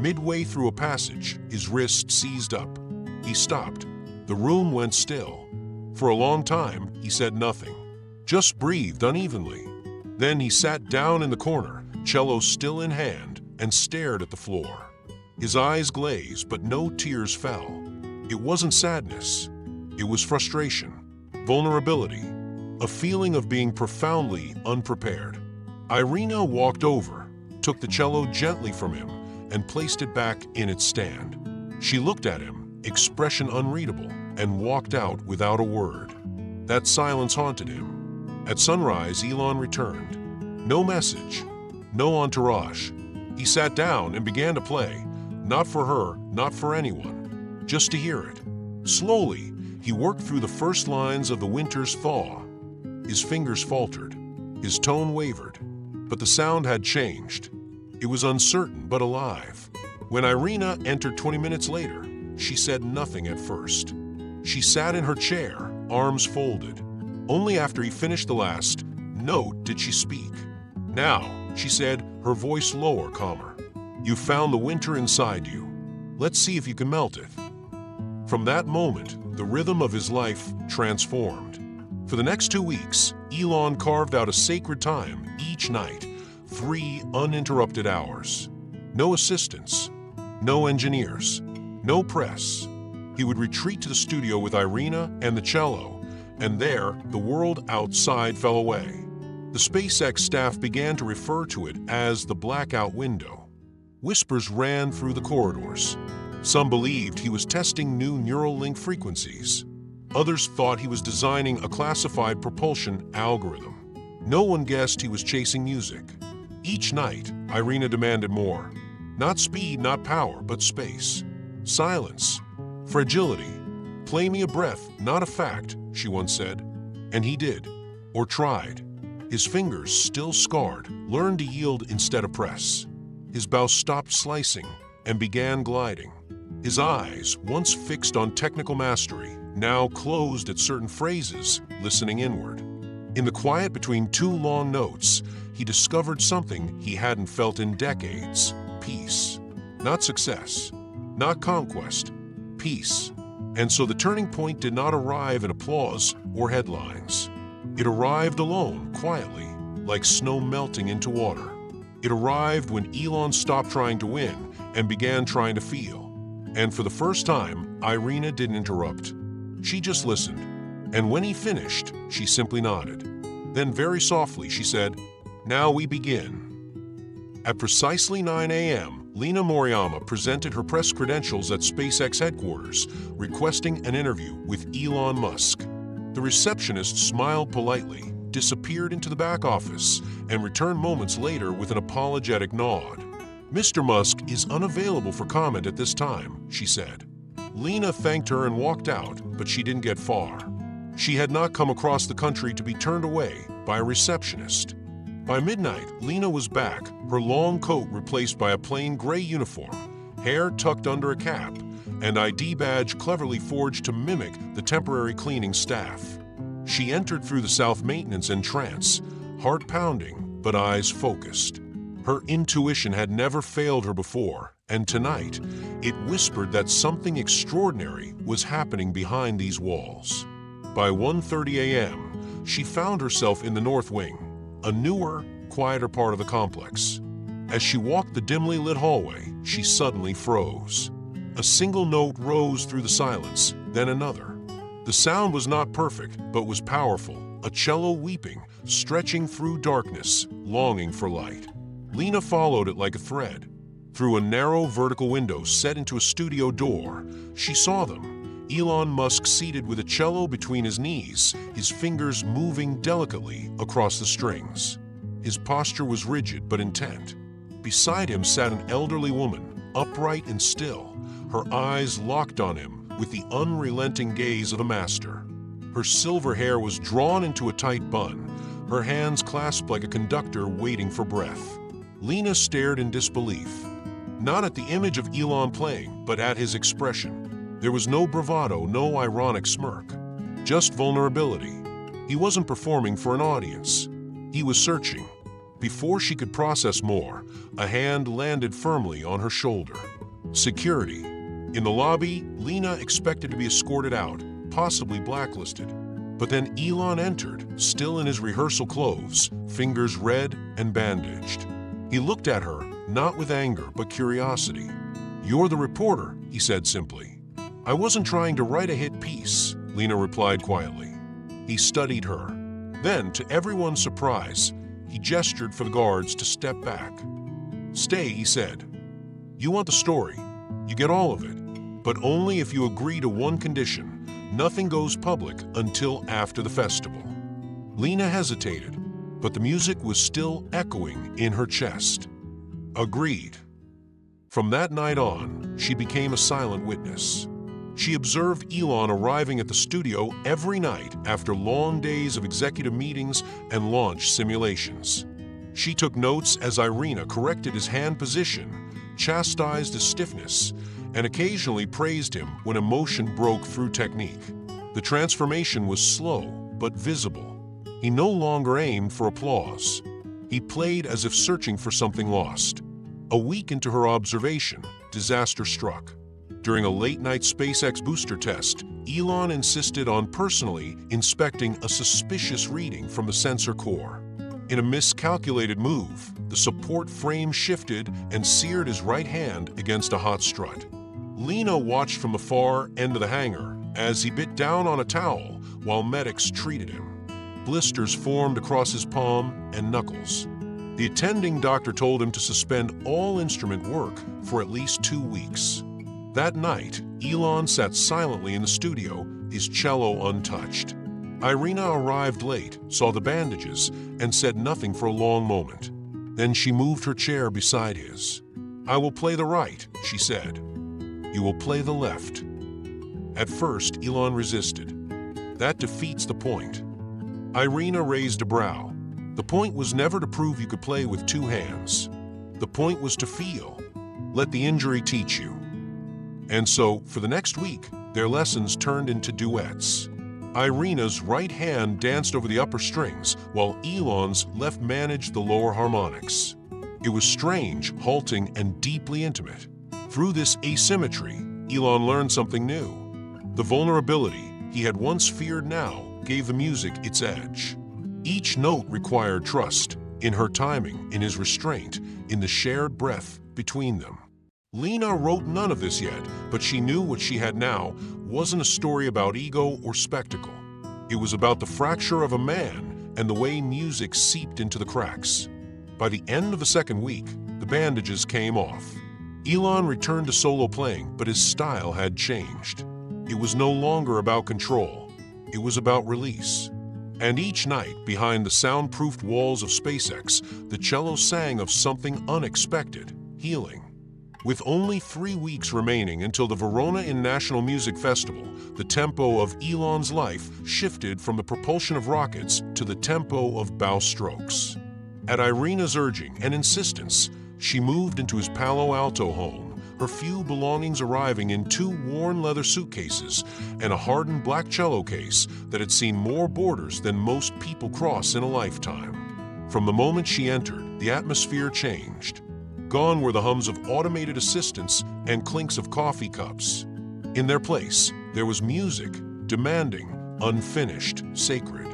Midway through a passage, his wrist seized up. He stopped. The room went still. For a long time, he said nothing, just breathed unevenly. Then he sat down in the corner, cello still in hand, and stared at the floor. His eyes glazed, but no tears fell. It wasn't sadness. It was frustration, vulnerability, a feeling of being profoundly unprepared. Irina walked over, took the cello gently from him, and placed it back in its stand. She looked at him, expression unreadable, and walked out without a word. That silence haunted him. At sunrise, Elon returned. No message, no entourage. He sat down and began to play, not for her, not for anyone, just to hear it. Slowly, he worked through the first lines of The Winter's Thaw. His fingers faltered, his tone wavered, but the sound had changed. It was uncertain but alive. When Irina entered 20 minutes later, she said nothing at first. She sat in her chair, arms folded. Only after he finished the last note did she speak. "Now," she said, her voice lower, calmer. "You found the winter inside you. Let's see if you can melt it." From that moment, the rhythm of his life transformed. For the next 2 weeks, Elon carved out a sacred time each night, 3 uninterrupted hours. No assistants, no engineers, no press. He would retreat to the studio with Irina and the cello, and there, the world outside fell away. The SpaceX staff began to refer to it as the blackout window. Whispers ran through the corridors. Some believed he was testing new neural link frequencies. Others thought he was designing a classified propulsion algorithm. No one guessed he was chasing music. Each night, Irina demanded more. Not speed, not power, but space. Silence. Fragility. "Play me a breath, not a fact," she once said. And he did. Or tried. His fingers, still scarred, learned to yield instead of press. His bow stopped slicing and began gliding. His eyes, once fixed on technical mastery, now closed at certain phrases, listening inward. In the quiet between 2 long notes, he discovered something he hadn't felt in decades: peace. Not success, not conquest, peace. And so the turning point did not arrive in applause or headlines. It arrived alone, quietly, like snow melting into water. It arrived when Elon stopped trying to win and began trying to feel. And for the first time, Irina didn't interrupt. She just listened. And when he finished, she simply nodded. Then very softly she said, "Now we begin." At precisely 9 a.m., Lena Moriyama presented her press credentials at SpaceX headquarters, requesting an interview with Elon Musk. The receptionist smiled politely, disappeared into the back office, and returned moments later with an apologetic nod. "Mr. Musk is unavailable for comment at this time," she said. Lena thanked her and walked out, but she didn't get far. She had not come across the country to be turned away by a receptionist. By midnight, Lena was back, her long coat replaced by a plain gray uniform, hair tucked under a cap, and ID badge cleverly forged to mimic the temporary cleaning staff. She entered through the South Maintenance in trance, heart pounding, but eyes focused. Her intuition had never failed her before, and tonight, it whispered that something extraordinary was happening behind these walls. By 1:30 a.m., she found herself in the North Wing, a newer, quieter part of the complex. As she walked the dimly lit hallway, she suddenly froze. A single note rose through the silence, then another. The sound was not perfect, but was powerful, a cello weeping, stretching through darkness, longing for light. Lena followed it like a thread. Through a narrow vertical window set into a studio door, she saw them. Elon Musk seated with a cello between his knees, his fingers moving delicately across the strings. His posture was rigid but intent. Beside him sat an elderly woman, upright and still, her eyes locked on him with the unrelenting gaze of a master. Her silver hair was drawn into a tight bun, her hands clasped like a conductor waiting for breath. Lena stared in disbelief, not at the image of Elon playing, but at his expression. There was no bravado, no ironic smirk, just vulnerability. He wasn't performing for an audience. He was searching. Before she could process more, a hand landed firmly on her shoulder. Security. In the lobby, Lena expected to be escorted out, possibly blacklisted. But then Elon entered, still in his rehearsal clothes, fingers red and bandaged. He looked at her, not with anger, but curiosity. "You're the reporter," he said simply. "I wasn't trying to write a hit piece," Lena replied quietly. He studied her. Then, to everyone's surprise, he gestured for the guards to step back. "Stay," he said. "You want the story. You get all of it, but only if you agree to one condition. Nothing goes public until after the festival." Lena hesitated, but the music was still echoing in her chest. Agreed. From that night on, she became a silent witness. She observed Elon arriving at the studio every night after long days of executive meetings and launch simulations. She took notes as Irina corrected his hand position, chastised his stiffness, and occasionally praised him when emotion broke through technique. The transformation was slow but visible. He no longer aimed for applause. He played as if searching for something lost. A week into her observation, disaster struck. During a late-night SpaceX booster test, Elon insisted on personally inspecting a suspicious reading from the sensor core. In a miscalculated move, the support frame shifted and seared his right hand against a hot strut. Lena watched from the far end of the hangar as he bit down on a towel while medics treated him. Blisters formed across his palm and knuckles. The attending doctor told him to suspend all instrument work for at least 2 weeks. That night, Elon sat silently in the studio, his cello untouched. Irina arrived late, saw the bandages, and said nothing for a long moment. Then she moved her chair beside his. "I will play the right," she said. "You will play the left." At first, Elon resisted. "That defeats the point." Irina raised a brow. The point was never to prove you could play with 2 hands. The point was to feel. Let the injury teach you. And so, for the next week, their lessons turned into duets. Irina's right hand danced over the upper strings, while Elon's left managed the lower harmonics. It was strange, halting, and deeply intimate. Through this asymmetry, Elon learned something new. The vulnerability he had once feared now gave the music its edge. Each note required trust, in her timing, in his restraint, in the shared breath between them. Lena wrote none of this yet, but she knew what she had now wasn't a story about ego or spectacle. It was about the fracture of a man and the way music seeped into the cracks. By the end of the second week, the bandages came off. Elon returned to solo playing, but his style had changed. It was no longer about control. It was about release. And each night, behind the soundproofed walls of SpaceX, the cello sang of something unexpected, healing. With only 3 weeks remaining until the Verona International Music Festival, the tempo of Elon's life shifted from the propulsion of rockets to the tempo of bow strokes. At Irina's urging and insistence, she moved into his Palo Alto home, her few belongings arriving in 2 worn leather suitcases and a hardened black cello case that had seen more borders than most people cross in a lifetime. From the moment she entered, the atmosphere changed. Gone were the hums of automated assistants and clinks of coffee cups. In their place, there was music, demanding, unfinished, sacred.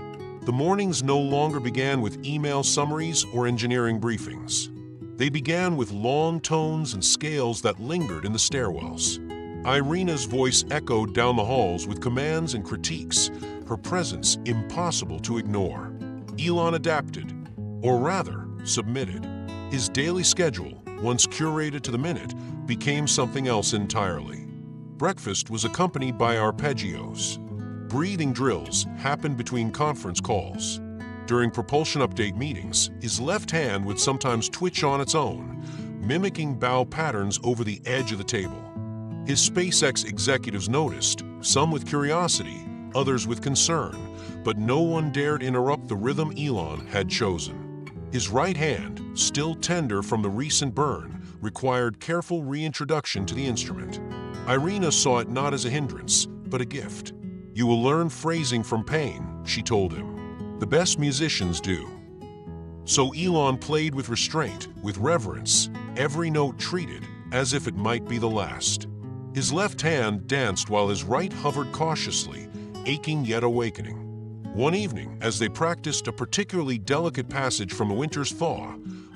The mornings no longer began with email summaries or engineering briefings. They began with long tones and scales that lingered in the stairwells. Irina's voice echoed down the halls with commands and critiques, her presence impossible to ignore. Elon adapted, or rather, submitted. His daily schedule, once curated to the minute, became something else entirely. Breakfast was accompanied by arpeggios. Breathing drills happened between conference calls. During propulsion update meetings, his left hand would sometimes twitch on its own, mimicking bow patterns over the edge of the table. His SpaceX executives noticed, some with curiosity, others with concern, but no one dared interrupt the rhythm Elon had chosen. His right hand, still tender from the recent burn, required careful reintroduction to the instrument. Irina saw it not as a hindrance, but a gift. "You will learn phrasing from pain," she told him. "The best musicians do." So Elon played with restraint, with reverence, every note treated as if it might be the last. His left hand danced while his right hovered cautiously, aching yet awakening. One evening, as they practiced a particularly delicate passage from A Winter's Thaw,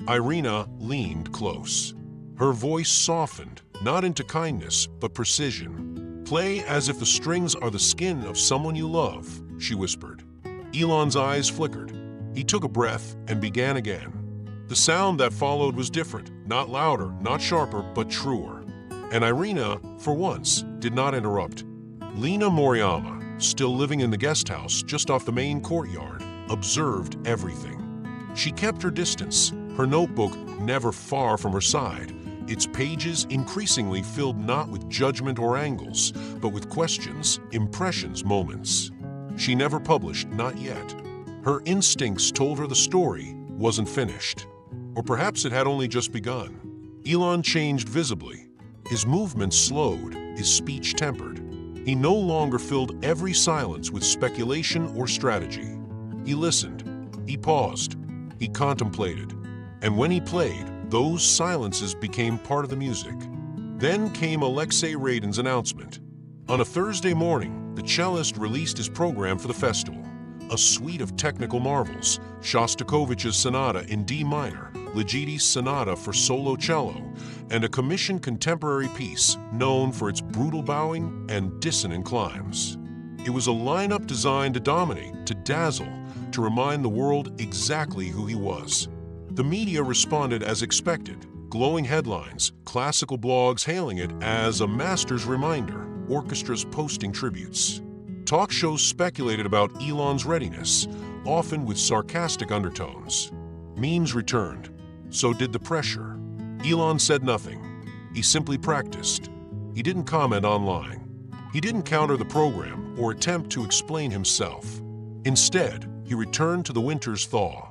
Irina leaned close. Her voice softened, not into kindness, but precision. "Play as if the strings are the skin of someone you love," she whispered. Elon's eyes flickered. He took a breath and began again. The sound that followed was different, not louder, not sharper, but truer. And Irina, for once, did not interrupt. Lena Moriyama, still living in the guest house just off the main courtyard, observed everything. She kept her distance, her notebook never far from her side, its pages increasingly filled not with judgment or angles, but with questions, impressions, moments. She never published, not yet. Her instincts told her the story wasn't finished. Or perhaps it had only just begun. Elon changed visibly. His movements slowed, his speech tempered. He no longer filled every silence with speculation or strategy. He listened. He paused. He contemplated. And when he played, those silences became part of the music. Then came Aleksei Radin's announcement. On a Thursday morning, the cellist released his program for the festival. A suite of technical marvels, Shostakovich's Sonata in D minor, Ligeti's Sonata for solo cello, and a commissioned contemporary piece known for its brutal bowing and dissonant climbs. It was a lineup designed to dominate, to dazzle, to remind the world exactly who he was. The media responded as expected, glowing headlines, classical blogs hailing it as a master's reminder, orchestras posting tributes. Talk shows speculated about Elon's readiness, often with sarcastic undertones. Memes returned. So did the pressure. Elon said nothing. He simply practiced. He didn't comment online. He didn't counter the program or attempt to explain himself. Instead, he returned to The Winter's Thaw.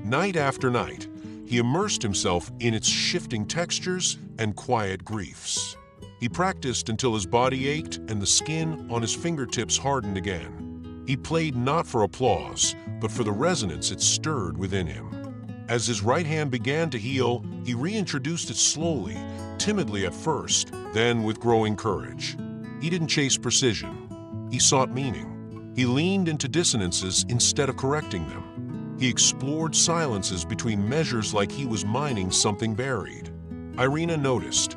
Night after night, he immersed himself in its shifting textures and quiet griefs. He practiced until his body ached and the skin on his fingertips hardened again. He played not for applause, but for the resonance it stirred within him. As his right hand began to heal, he reintroduced it slowly, timidly at first, then with growing courage. He didn't chase precision. He sought meaning. He leaned into dissonances instead of correcting them. He explored silences between measures like he was mining something buried. Irina noticed.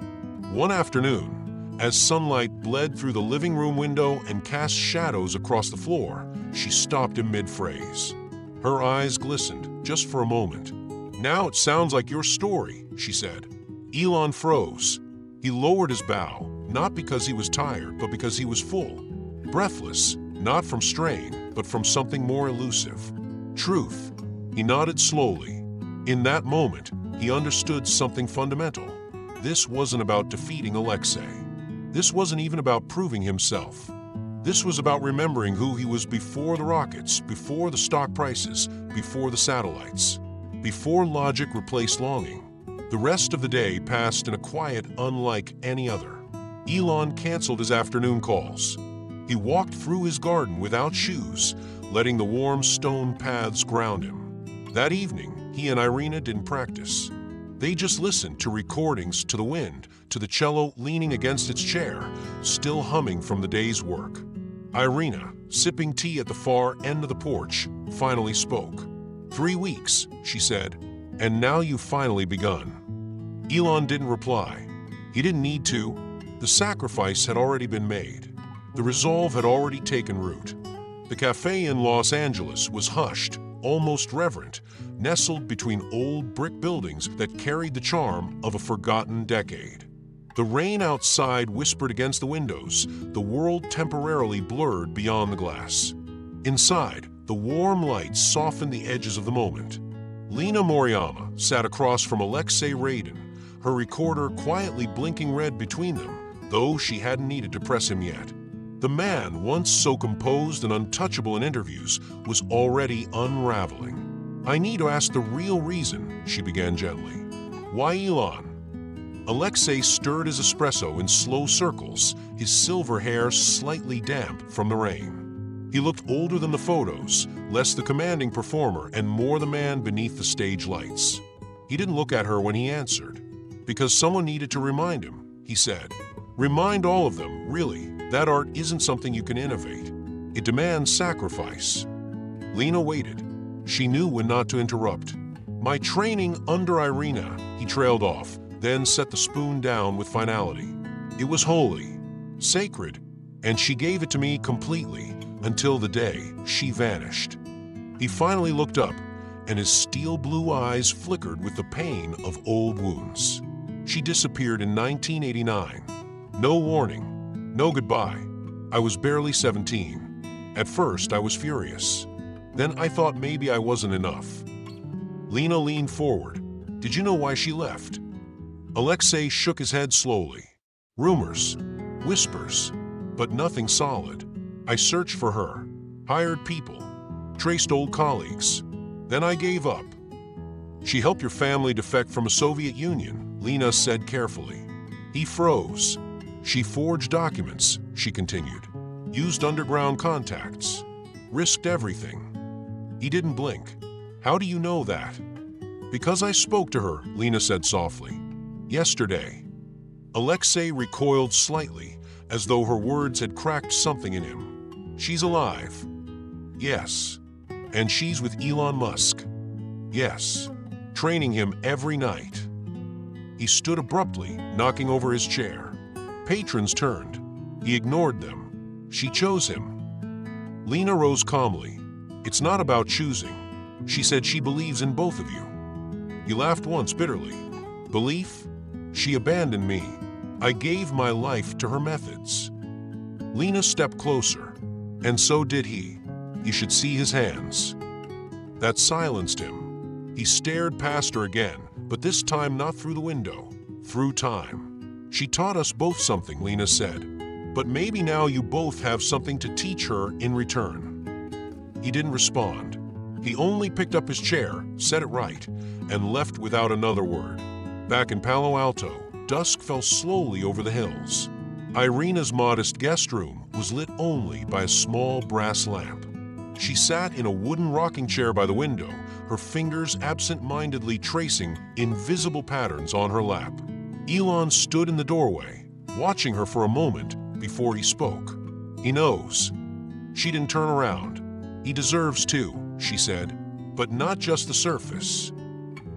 One afternoon, as sunlight bled through the living room window and cast shadows across the floor, she stopped in mid-phrase. Her eyes glistened, just for a moment. "Now it sounds like your story," she said. Elon froze. He lowered his bow, not because he was tired, but because he was full. Breathless, not from strain, but from something more elusive. Truth. He nodded slowly. In that moment, he understood something fundamental. This wasn't about defeating Aleksei. This wasn't even about proving himself. This was about remembering who he was before the rockets, before the stock prices, before the satellites, before logic replaced longing. The rest of the day passed in a quiet unlike any other. Elon canceled his afternoon calls. He walked through his garden without shoes, letting the warm stone paths ground him. That evening, he and Irina didn't practice. They just listened to recordings, to the wind, to the cello leaning against its chair, still humming from the day's work. Irina, sipping tea at the far end of the porch, finally spoke. 3 weeks, she said, and now you've finally begun. Elon didn't reply. He didn't need to. The sacrifice had already been made. The resolve had already taken root. The cafe in Los Angeles was hushed, almost reverent, nestled between old brick buildings that carried the charm of a forgotten decade. The rain outside whispered against the windows, the world temporarily blurred beyond the glass. Inside, the warm light softened the edges of the moment. Lena Moriyama sat across from Aleksei Radin, her recorder quietly blinking red between them, though she hadn't needed to press him yet. The man, once so composed and untouchable in interviews, was already unraveling. "I need to ask the real reason," she began gently. "Why Elon?" Aleksei stirred his espresso in slow circles, his silver hair slightly damp from the rain. He looked older than the photos, less the commanding performer and more the man beneath the stage lights. He didn't look at her when he answered. "Because someone needed to remind him," he said. "Remind all of them, really, that art isn't something you can innovate. It demands sacrifice." Lena waited. She knew when not to interrupt. "My training under Irina," he trailed off, then set the spoon down with finality. "It was holy, sacred, and she gave it to me completely until the day she vanished." He finally looked up, and his steel blue eyes flickered with the pain of old wounds. "She disappeared in 1989. No warning, no goodbye. I was barely 17. At first, I was furious. Then I thought maybe I wasn't enough." Lena leaned forward. "Did you know why she left?" Aleksei shook his head slowly. "Rumors, whispers, but nothing solid. I searched for her, hired people, traced old colleagues. Then I gave up." "She helped your family defect from a Soviet Union," Lena said carefully. He froze. "She forged documents," she continued, "used underground contacts, risked everything." He didn't blink. "How do you know that?" "Because I spoke to her," Lena said softly. "Yesterday." Aleksei recoiled slightly, as though her words had cracked something in him. "She's alive." "Yes." "And she's with Elon Musk." "Yes." "Training him every night." He stood abruptly, knocking over his chair. Patrons turned. He ignored them. "She chose him." Lena rose calmly. "It's not about choosing." She said she believes in both of you. He laughed once bitterly. "Belief? She abandoned me. I gave my life to her methods." Lena stepped closer. "And so did he. You should see his hands." That silenced him. He stared past her again, but this time not through the window, through time. "She taught us both something," Lena said. "But maybe now you both have something to teach her in return." He didn't respond. He only picked up his chair, set it right, and left without another word. Back in Palo Alto, dusk fell slowly over the hills. Irina's modest guest room was lit only by a small brass lamp. She sat in a wooden rocking chair by the window, her fingers absent-mindedly tracing invisible patterns on her lap. Elon stood in the doorway, watching her for a moment before he spoke. "He knows." She didn't turn around. "He deserves to," she said, "but not just the surface."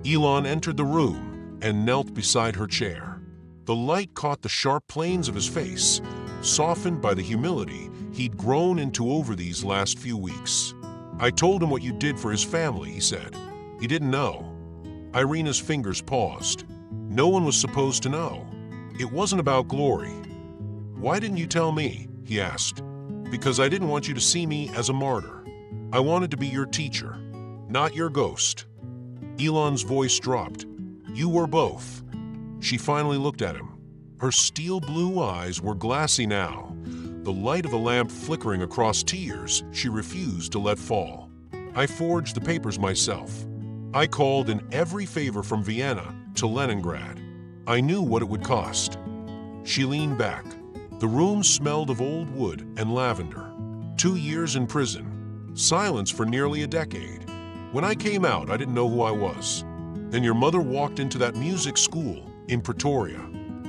Elon entered the room and knelt beside her chair. The light caught the sharp planes of his face, softened by the humility he'd grown into over these last few weeks. "I told him what you did for his family," he said. "He didn't know." Irina's fingers paused. "No one was supposed to know. It wasn't about glory." "Why didn't you tell me?" he asked. "Because I didn't want you to see me as a martyr. I wanted to be your teacher, not your ghost." Elon's voice dropped. "You were both." She finally looked at him. Her steel blue eyes were glassy now, the light of the lamp flickering across tears she refused to let fall. "I forged the papers myself. I called in every favor from Vienna to Leningrad. I knew what it would cost." She leaned back. The room smelled of old wood and lavender. 2 years in prison. Silence for nearly a decade. "When I came out, I didn't know who I was. Then your mother walked into that music school in Pretoria.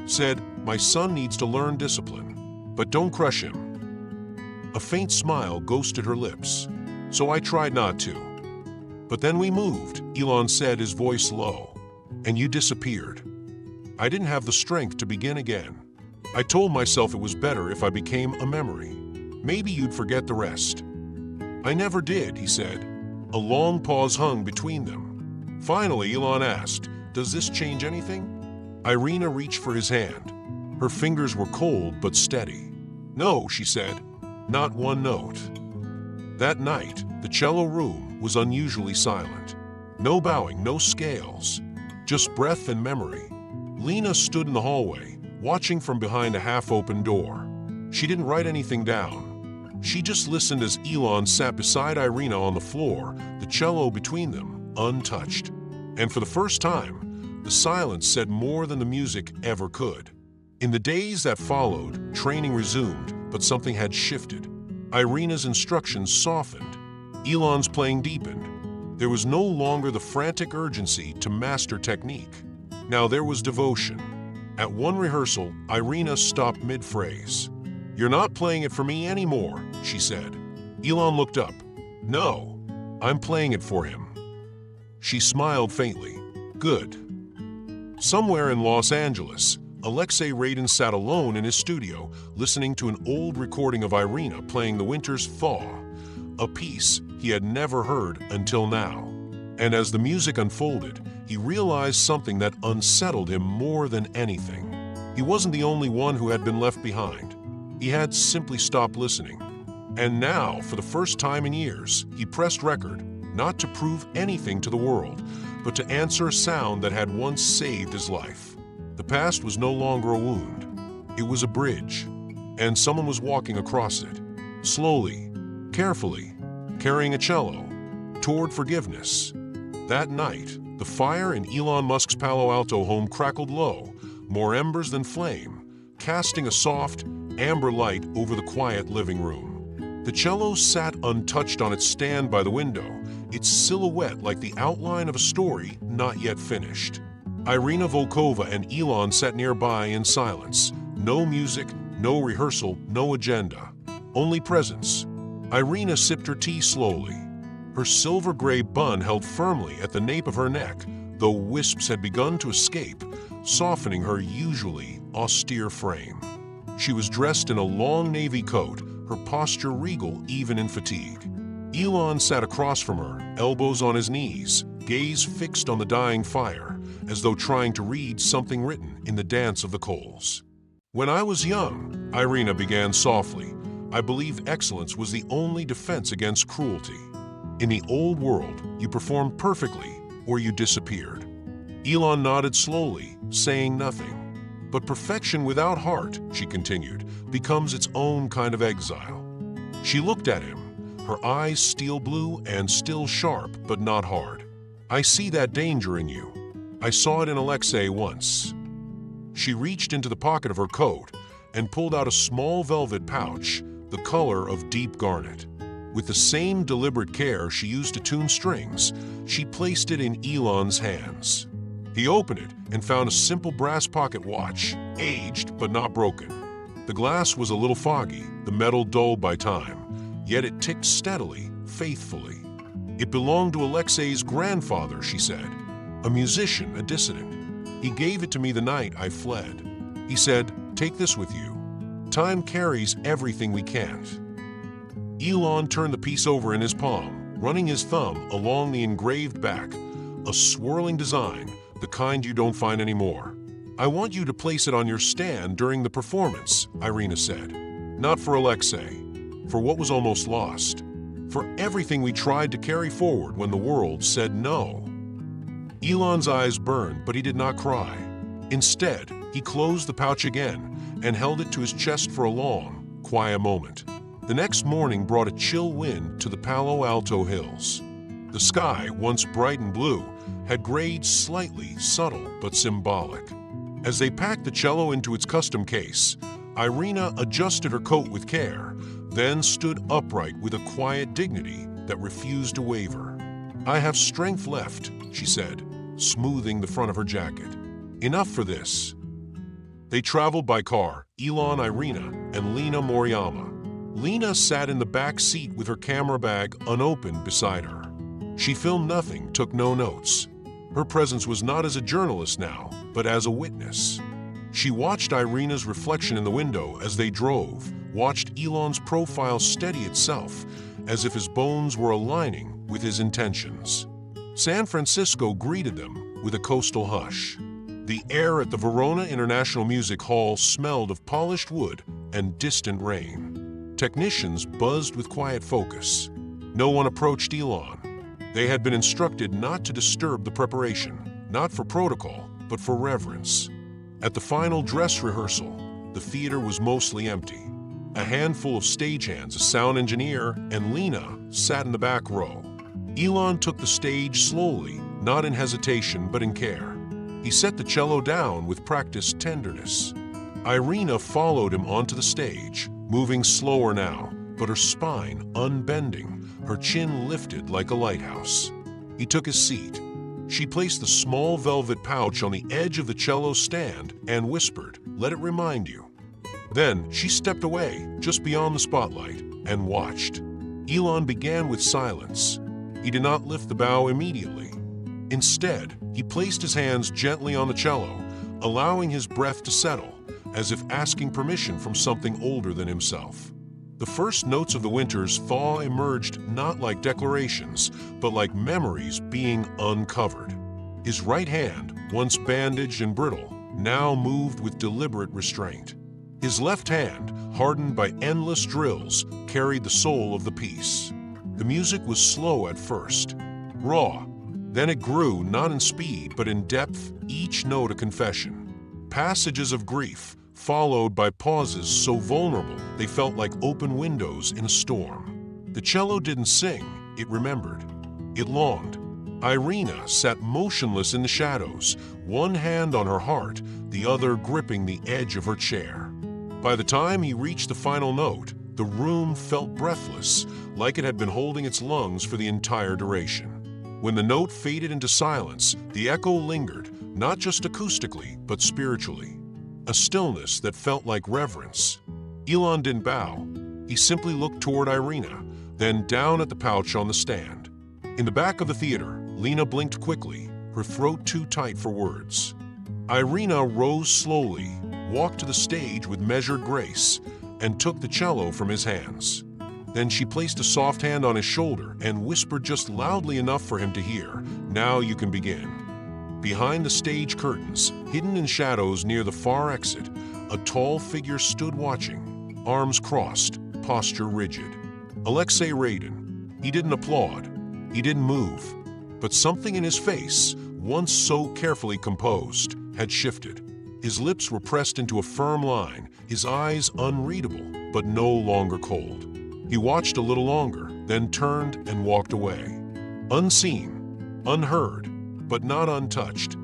Said, 'My son needs to learn discipline, but don't crush him.' A faint smile ghosted her lips. So I tried not to. But then we moved," Elon said, his voice low. "And you disappeared. I didn't have the strength to begin again. I told myself it was better if I became a memory. Maybe you'd forget the rest." "I never did," he said. A long pause hung between them. Finally, Elon asked, "Does this change anything?" Irina reached for his hand. Her fingers were cold but steady. "No," she said. "Not one note." That night, the cello room was unusually silent. No bowing, no scales, just breath and memory. Lena stood in the hallway, watching from behind a half-open door. She didn't write anything down. She just listened as Elon sat beside Irina on the floor, the cello between them, untouched. And for the first time, the silence said more than the music ever could. In the days that followed, training resumed, but something had shifted. Irina's instructions softened. Elon's playing deepened. There was no longer the frantic urgency to master technique. Now there was devotion. At one rehearsal, Irina stopped mid-phrase. "You're not playing it for me anymore," she said. Elon looked up. "No, I'm playing it for him." She smiled faintly. "Good." Somewhere in Los Angeles, Aleksei Radin sat alone in his studio, listening to an old recording of Irina playing The Winter's Thaw, a piece he had never heard until now. And as the music unfolded, he realized something that unsettled him more than anything. He wasn't the only one who had been left behind. He had simply stopped listening. And now, for the first time in years, he pressed record, not to prove anything to the world, but to answer a sound that had once saved his life. The past was no longer a wound. It was a bridge, and someone was walking across it, slowly, carefully, carrying a cello, toward forgiveness. That night, the fire in Elon Musk's Palo Alto home crackled low, more embers than flame, casting a soft, amber light over the quiet living room. The cello sat untouched on its stand by the window, its silhouette like the outline of a story not yet finished. Irina Volkova and Elon sat nearby in silence. No music, no rehearsal, no agenda. Only presence. Irina sipped her tea slowly. Her silver-gray bun held firmly at the nape of her neck, though wisps had begun to escape, softening her usually austere frame. She was dressed in a long navy coat, her posture regal even in fatigue. Elon sat across from her, elbows on his knees, gaze fixed on the dying fire, as though trying to read something written in the dance of the coals. "When I was young," Irina began softly, "I believed excellence was the only defense against cruelty. In the old world, you performed perfectly or you disappeared." Elon nodded slowly, saying nothing. "But perfection without heart," she continued, "becomes its own kind of exile." She looked at him, her eyes steel blue and still sharp but not hard. "I see that danger in you. I saw it in Aleksei once." She reached into the pocket of her coat and pulled out a small velvet pouch, the color of deep garnet. With the same deliberate care she used to tune strings, she placed it in Elon's hands. He opened it and found a simple brass pocket watch, aged but not broken. The glass was a little foggy, the metal dulled by time, yet it ticked steadily, faithfully. "It belonged to Aleksei's grandfather," she said, "a musician, a dissident. He gave it to me the night I fled. He said, 'Take this with you. Time carries everything we can't.'" Elon turned the piece over in his palm, running his thumb along the engraved back, a swirling design, the kind you don't find anymore. "I want you to place it on your stand during the performance," Irina said. "Not for Aleksei, for what was almost lost, for everything we tried to carry forward when the world said no." Elon's eyes burned, but he did not cry. Instead, he closed the pouch again and held it to his chest for a long, quiet moment. The next morning brought a chill wind to the Palo Alto hills. The sky, once bright and blue, had grayed slightly, subtle but symbolic. As they packed the cello into its custom case, Irina adjusted her coat with care, then stood upright with a quiet dignity that refused to waver. "I have strength left," she said, smoothing the front of her jacket. "Enough for this." They traveled by car, Elon, Irina, and Lena Moriyama. Lena sat in the back seat with her camera bag unopened beside her. She filmed nothing, took no notes. Her presence was not as a journalist now, but as a witness. She watched Irina's reflection in the window as they drove, watched Elon's profile steady itself, as if his bones were aligning with his intentions. San Francisco greeted them with a coastal hush. The air at the Verona International Music Hall smelled of polished wood and distant rain. Technicians buzzed with quiet focus. No one approached Elon. They had been instructed not to disturb the preparation, not for protocol, but for reverence. At the final dress rehearsal, the theater was mostly empty. a handful of stagehands, a sound engineer, and Lena sat in the back row. Elon took the stage slowly, not in hesitation but in care. He set the cello down with practiced tenderness. Irina followed him onto the stage, moving slower now, but her spine unbending, her chin lifted like a lighthouse. He took his seat. She placed the small velvet pouch on the edge of the cello stand and whispered, "Let it remind you." Then she stepped away, just beyond the spotlight, and watched. Elon began with silence. He did not lift the bow immediately. Instead, he placed his hands gently on the cello, allowing his breath to settle, as if asking permission from something older than himself. The first notes of the winter's thaw emerged not like declarations, but like memories being uncovered. His right hand, once bandaged and brittle, now moved with deliberate restraint. His left hand, hardened by endless drills, carried the soul of the piece. The music was slow at first, raw. Then it grew, not in speed, but in depth, each note a confession. Passages of grief, followed by pauses so vulnerable they felt like open windows in a storm. The cello didn't sing, it remembered. It longed. Irina sat motionless in the shadows, one hand on her heart, the other gripping the edge of her chair. By the time he reached the final note, the room felt breathless, like it had been holding its lungs for the entire duration. When the note faded into silence, the echo lingered, not just acoustically, but spiritually. A stillness that felt like reverence. Elon didn't bow. He simply looked toward Irina, then down at the pouch on the stand. In the back of the theater, Lena blinked quickly, her throat too tight for words. Irina rose slowly, walked to the stage with measured grace, and took the cello from his hands. Then she placed a soft hand on his shoulder and whispered just loudly enough for him to hear, "Now you can begin." Behind the stage curtains, hidden in shadows near the far exit, a tall figure stood watching, arms crossed, posture rigid. Aleksei Radin. He didn't applaud. He didn't move. But something in his face, once so carefully composed, had shifted. His lips were pressed into a firm line, his eyes unreadable, but no longer cold. He watched a little longer, then turned and walked away. Unseen, unheard, but not untouched.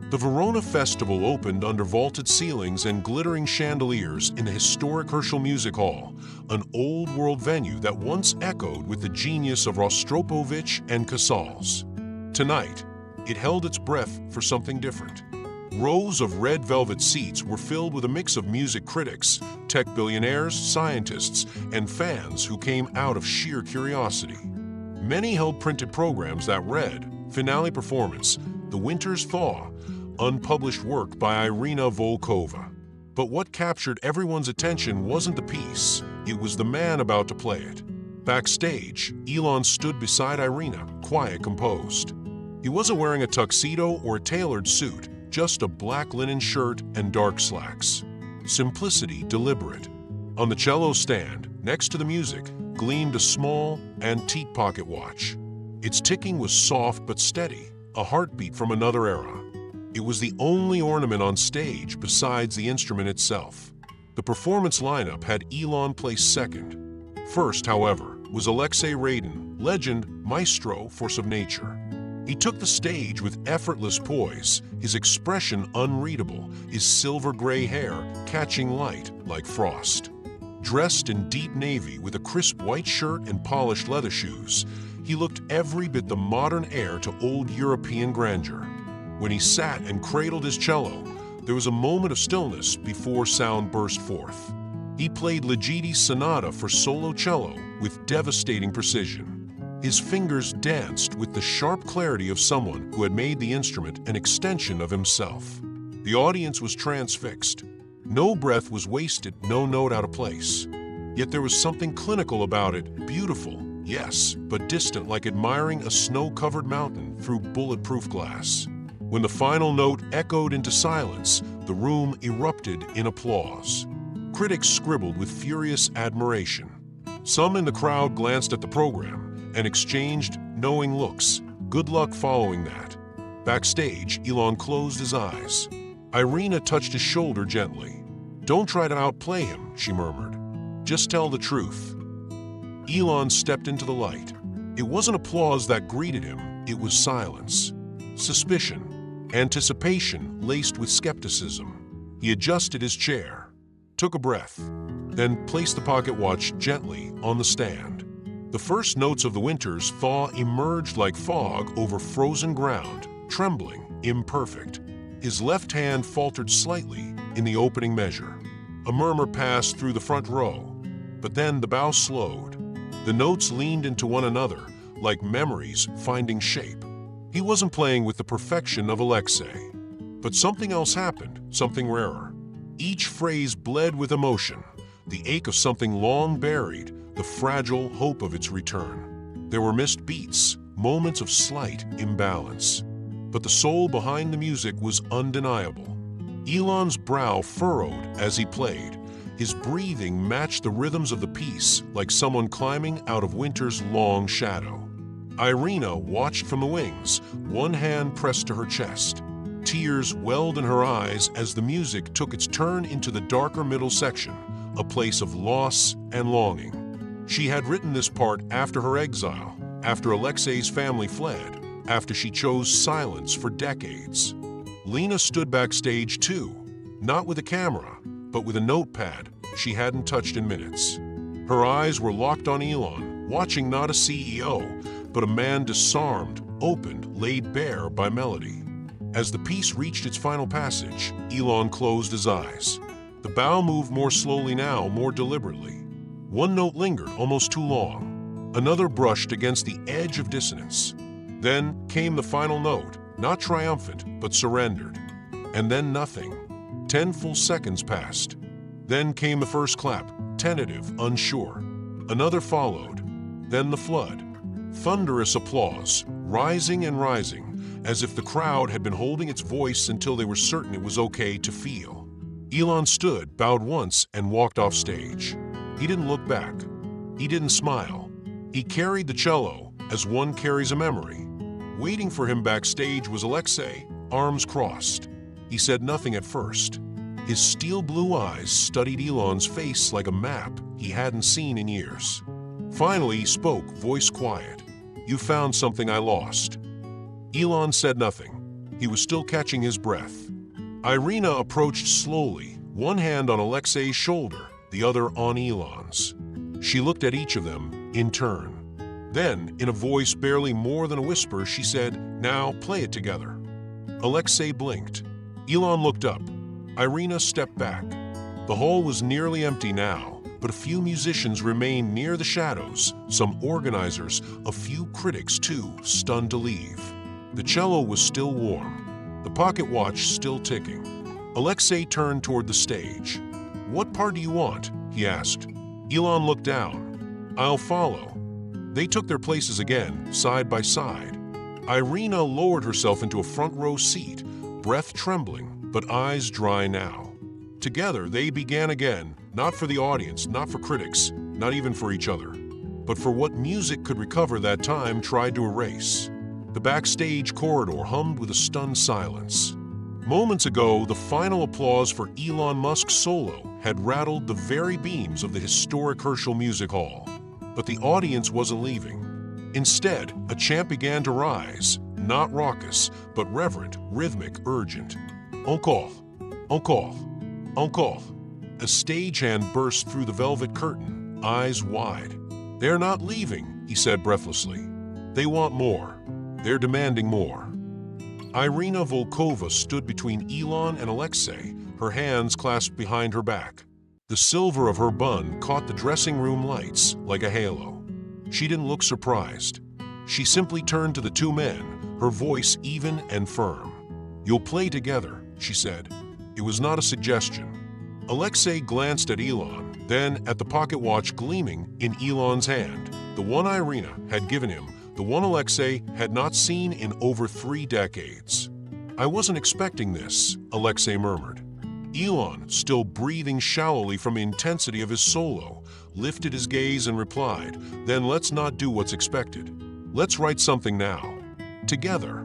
The Verona Festival opened under vaulted ceilings and glittering chandeliers in the historic Herschel Music Hall, an old-world venue that once echoed with the genius of Rostropovich and Casals. Tonight, it held its breath for something different. Rows of red velvet seats were filled with a mix of music critics, tech billionaires, scientists, and fans who came out of sheer curiosity. Many held printed programs that read, "Finale Performance, The Winter's Thaw," unpublished work by Irina Volkova. But what captured everyone's attention wasn't the piece, it was the man about to play it. Backstage, Elon stood beside Irina, quiet, composed. He wasn't wearing a tuxedo or a tailored suit, just a black linen shirt and dark slacks. Simplicity deliberate. On the cello stand, next to the music, gleamed a small, antique pocket watch. Its ticking was soft but steady, a heartbeat from another era. It was the only ornament on stage besides the instrument itself. The performance lineup had Elon placed second. First, however, was Aleksei Radin, legend, maestro, force of nature. He took the stage with effortless poise, his expression unreadable, his silver-gray hair catching light like frost. Dressed in deep navy with a crisp white shirt and polished leather shoes, he looked every bit the modern heir to old European grandeur. When he sat and cradled his cello, there was a moment of stillness before sound burst forth. He played Ligeti's sonata for solo cello with devastating precision. His fingers danced with the sharp clarity of someone who had made the instrument an extension of himself. The audience was transfixed. No breath was wasted, no note out of place. Yet there was something clinical about it, beautiful, yes, but distant, like admiring a snow-covered mountain through bulletproof glass. When the final note echoed into silence, the room erupted in applause. Critics scribbled with furious admiration. Some in the crowd glanced at the program and exchanged knowing looks, good luck following that. Backstage, Elon closed his eyes. Irina touched his shoulder gently. "Don't try to outplay him," she murmured. Just tell the truth." Elon stepped into the light. It wasn't applause that greeted him, it was silence. Suspicion, anticipation laced with skepticism. He adjusted his chair, took a breath, then placed the pocket watch gently on the stand. The first notes of the winter's thaw emerged like fog over frozen ground, trembling, imperfect. His left hand faltered slightly in the opening measure. A murmur passed through the front row, but then the bow slowed. The notes leaned into one another, like memories finding shape. He wasn't playing with the perfection of Aleksei. But something else happened, something rarer. Each phrase bled with emotion, the ache of something long buried, the fragile hope of its return. There were missed beats, moments of slight imbalance. But the soul behind the music was undeniable. Elon's brow furrowed as he played. His breathing matched the rhythms of the piece, like someone climbing out of winter's long shadow. Irina watched from the wings, one hand pressed to her chest. Tears welled in her eyes as the music took its turn into the darker middle section, a place of loss and longing. She had written this part after her exile, after Aleksei's family fled, after she chose silence for decades. Lena stood backstage too, not with a camera, but with a notepad she hadn't touched in minutes. Her eyes were locked on Elon, watching not a CEO, but a man disarmed, opened, laid bare by melody. As the piece reached its final passage, Elon closed his eyes. The bow moved more slowly now, more deliberately. One note lingered almost too long. Another brushed against the edge of dissonance. Then came the final note, not triumphant, but surrendered. And then nothing. 10 full seconds passed. Then came the first clap, tentative, unsure. Another followed. Then the flood. Thunderous applause, rising and rising, as if the crowd had been holding its voice until they were certain it was okay to feel. Elon stood, bowed once, and walked off stage. He didn't look back. He didn't smile. He carried the cello as one carries a memory. Waiting for him backstage was Aleksei, arms crossed. He said nothing at first. His steel blue eyes studied Elon's face like a map he hadn't seen in years. Finally, he spoke, voice quiet. "You found something I lost." Elon said nothing. He was still catching his breath. Irina approached slowly, one hand on Aleksei's shoulder, the other on Elon's. She looked at each of them in turn. Then, in a voice barely more than a whisper, she said, "Now play it together." Aleksei blinked. Elon looked up. Irina stepped back. The hall was nearly empty now, but a few musicians remained near the shadows, some organizers, a few critics too, stunned to leave. The cello was still warm, the pocket watch still ticking. Aleksei turned toward the stage. "What part do you want?" he asked. Elon looked down. "I'll follow." They took their places again, side by side. Irina lowered herself into a front row seat, breath trembling, but eyes dry now. Together, they began again, not for the audience, not for critics, not even for each other, but for what music could recover that time tried to erase. The backstage corridor hummed with a stunned silence. Moments ago, the final applause for Elon Musk's solo had rattled the very beams of the historic Herschel Music Hall. But the audience wasn't leaving. Instead, a chant began to rise, not raucous, but reverent, rhythmic, urgent. "Encore, encore, encore." A stagehand burst through the velvet curtain, eyes wide. "They're not leaving," he said breathlessly. "They want more. They're demanding more." Irina Volkova stood between Elon and Aleksei, her hands clasped behind her back. The silver of her bun caught the dressing room lights like a halo. She didn't look surprised. She simply turned to the two men, her voice even and firm. "You'll play together," she said. It was not a suggestion. Aleksei glanced at Elon, then at the pocket watch gleaming in Elon's hand, the one Irina had given him, the one Aleksei had not seen in over 3 decades. "I wasn't expecting this," Aleksei murmured. Elon, still breathing shallowly from the intensity of his solo, lifted his gaze and replied, "Then let's not do what's expected. Let's write something now. Together."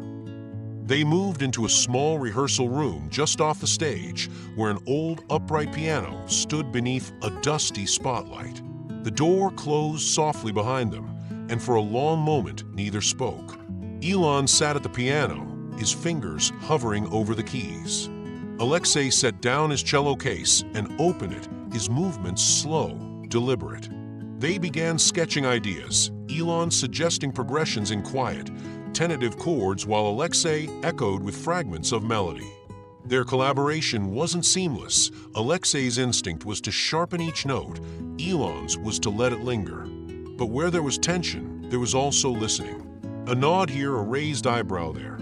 They moved into a small rehearsal room just off the stage where an old upright piano stood beneath a dusty spotlight. The door closed softly behind them, and for a long moment neither spoke. Elon sat at the piano, his fingers hovering over the keys. Aleksei set down his cello case and opened it, his movements slow, deliberate. They began sketching ideas, Elon suggesting progressions in quiet, tentative chords while Aleksei echoed with fragments of melody. Their collaboration wasn't seamless. Aleksei's instinct was to sharpen each note, Elon's was to let it linger. But where there was tension, there was also listening. A nod here, a raised eyebrow there.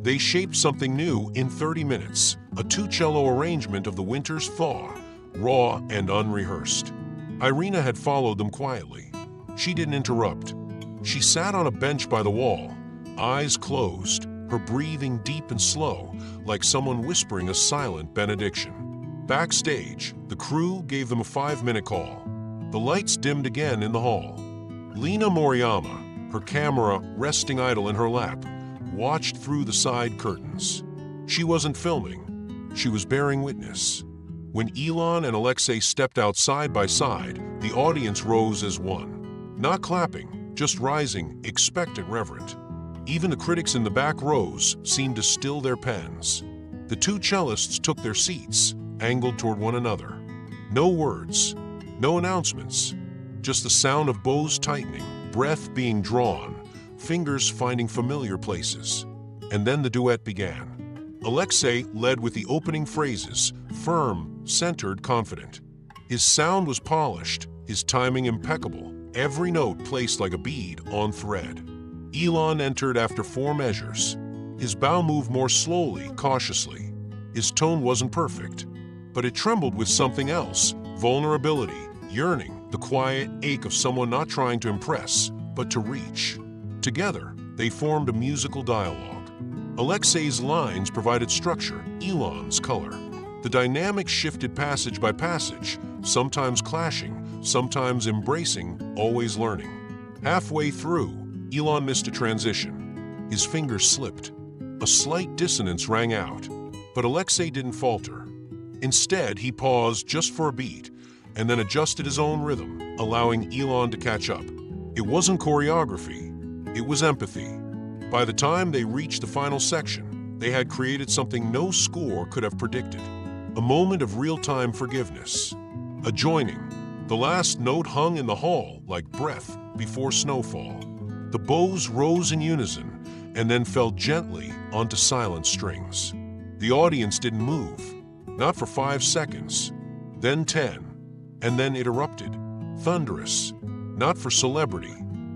They shaped something new in 30 minutes, a two-cello arrangement of the winter's thaw, raw and unrehearsed. Irina had followed them quietly. She didn't interrupt. She sat on a bench by the wall, eyes closed, her breathing deep and slow, like someone whispering a silent benediction. Backstage, the crew gave them a 5-minute call. The lights dimmed again in the hall. Lena Moriyama, her camera resting idle in her lap, watched through the side curtains. She wasn't filming. She was bearing witness. When Elon and Aleksei stepped out side by side, the audience rose as one. Not clapping, just rising, expectant, reverent. Even the critics in the back rows seemed to still their pens. The two cellists took their seats, angled toward one another. No words, no announcements, just the sound of bows tightening, breath being drawn, fingers finding familiar places. And then the duet began. Aleksei led with the opening phrases, firm, centered, confident. His sound was polished, his timing impeccable, every note placed like a bead on thread. Elon entered after 4 measures. His bow moved more slowly, cautiously. His tone wasn't perfect, but it trembled with something else, vulnerability, yearning, the quiet ache of someone not trying to impress, but to reach. Together, they formed a musical dialogue. Aleksei's lines provided structure, Elon's color. The dynamic shifted passage by passage, sometimes clashing, sometimes embracing, always learning. Halfway through, Elon missed a transition. His fingers slipped. A slight dissonance rang out, but Aleksei didn't falter. Instead, he paused just for a beat and then adjusted his own rhythm, allowing Elon to catch up. It wasn't choreography, it was empathy. By the time they reached the final section, they had created something no score could have predicted. A moment of real-time forgiveness. A joining. The last note hung in the hall like breath before snowfall. The bows rose in unison and then fell gently onto silent strings. The audience didn't move, not for 5 seconds, then 10, and then it erupted, thunderous, not for celebrity,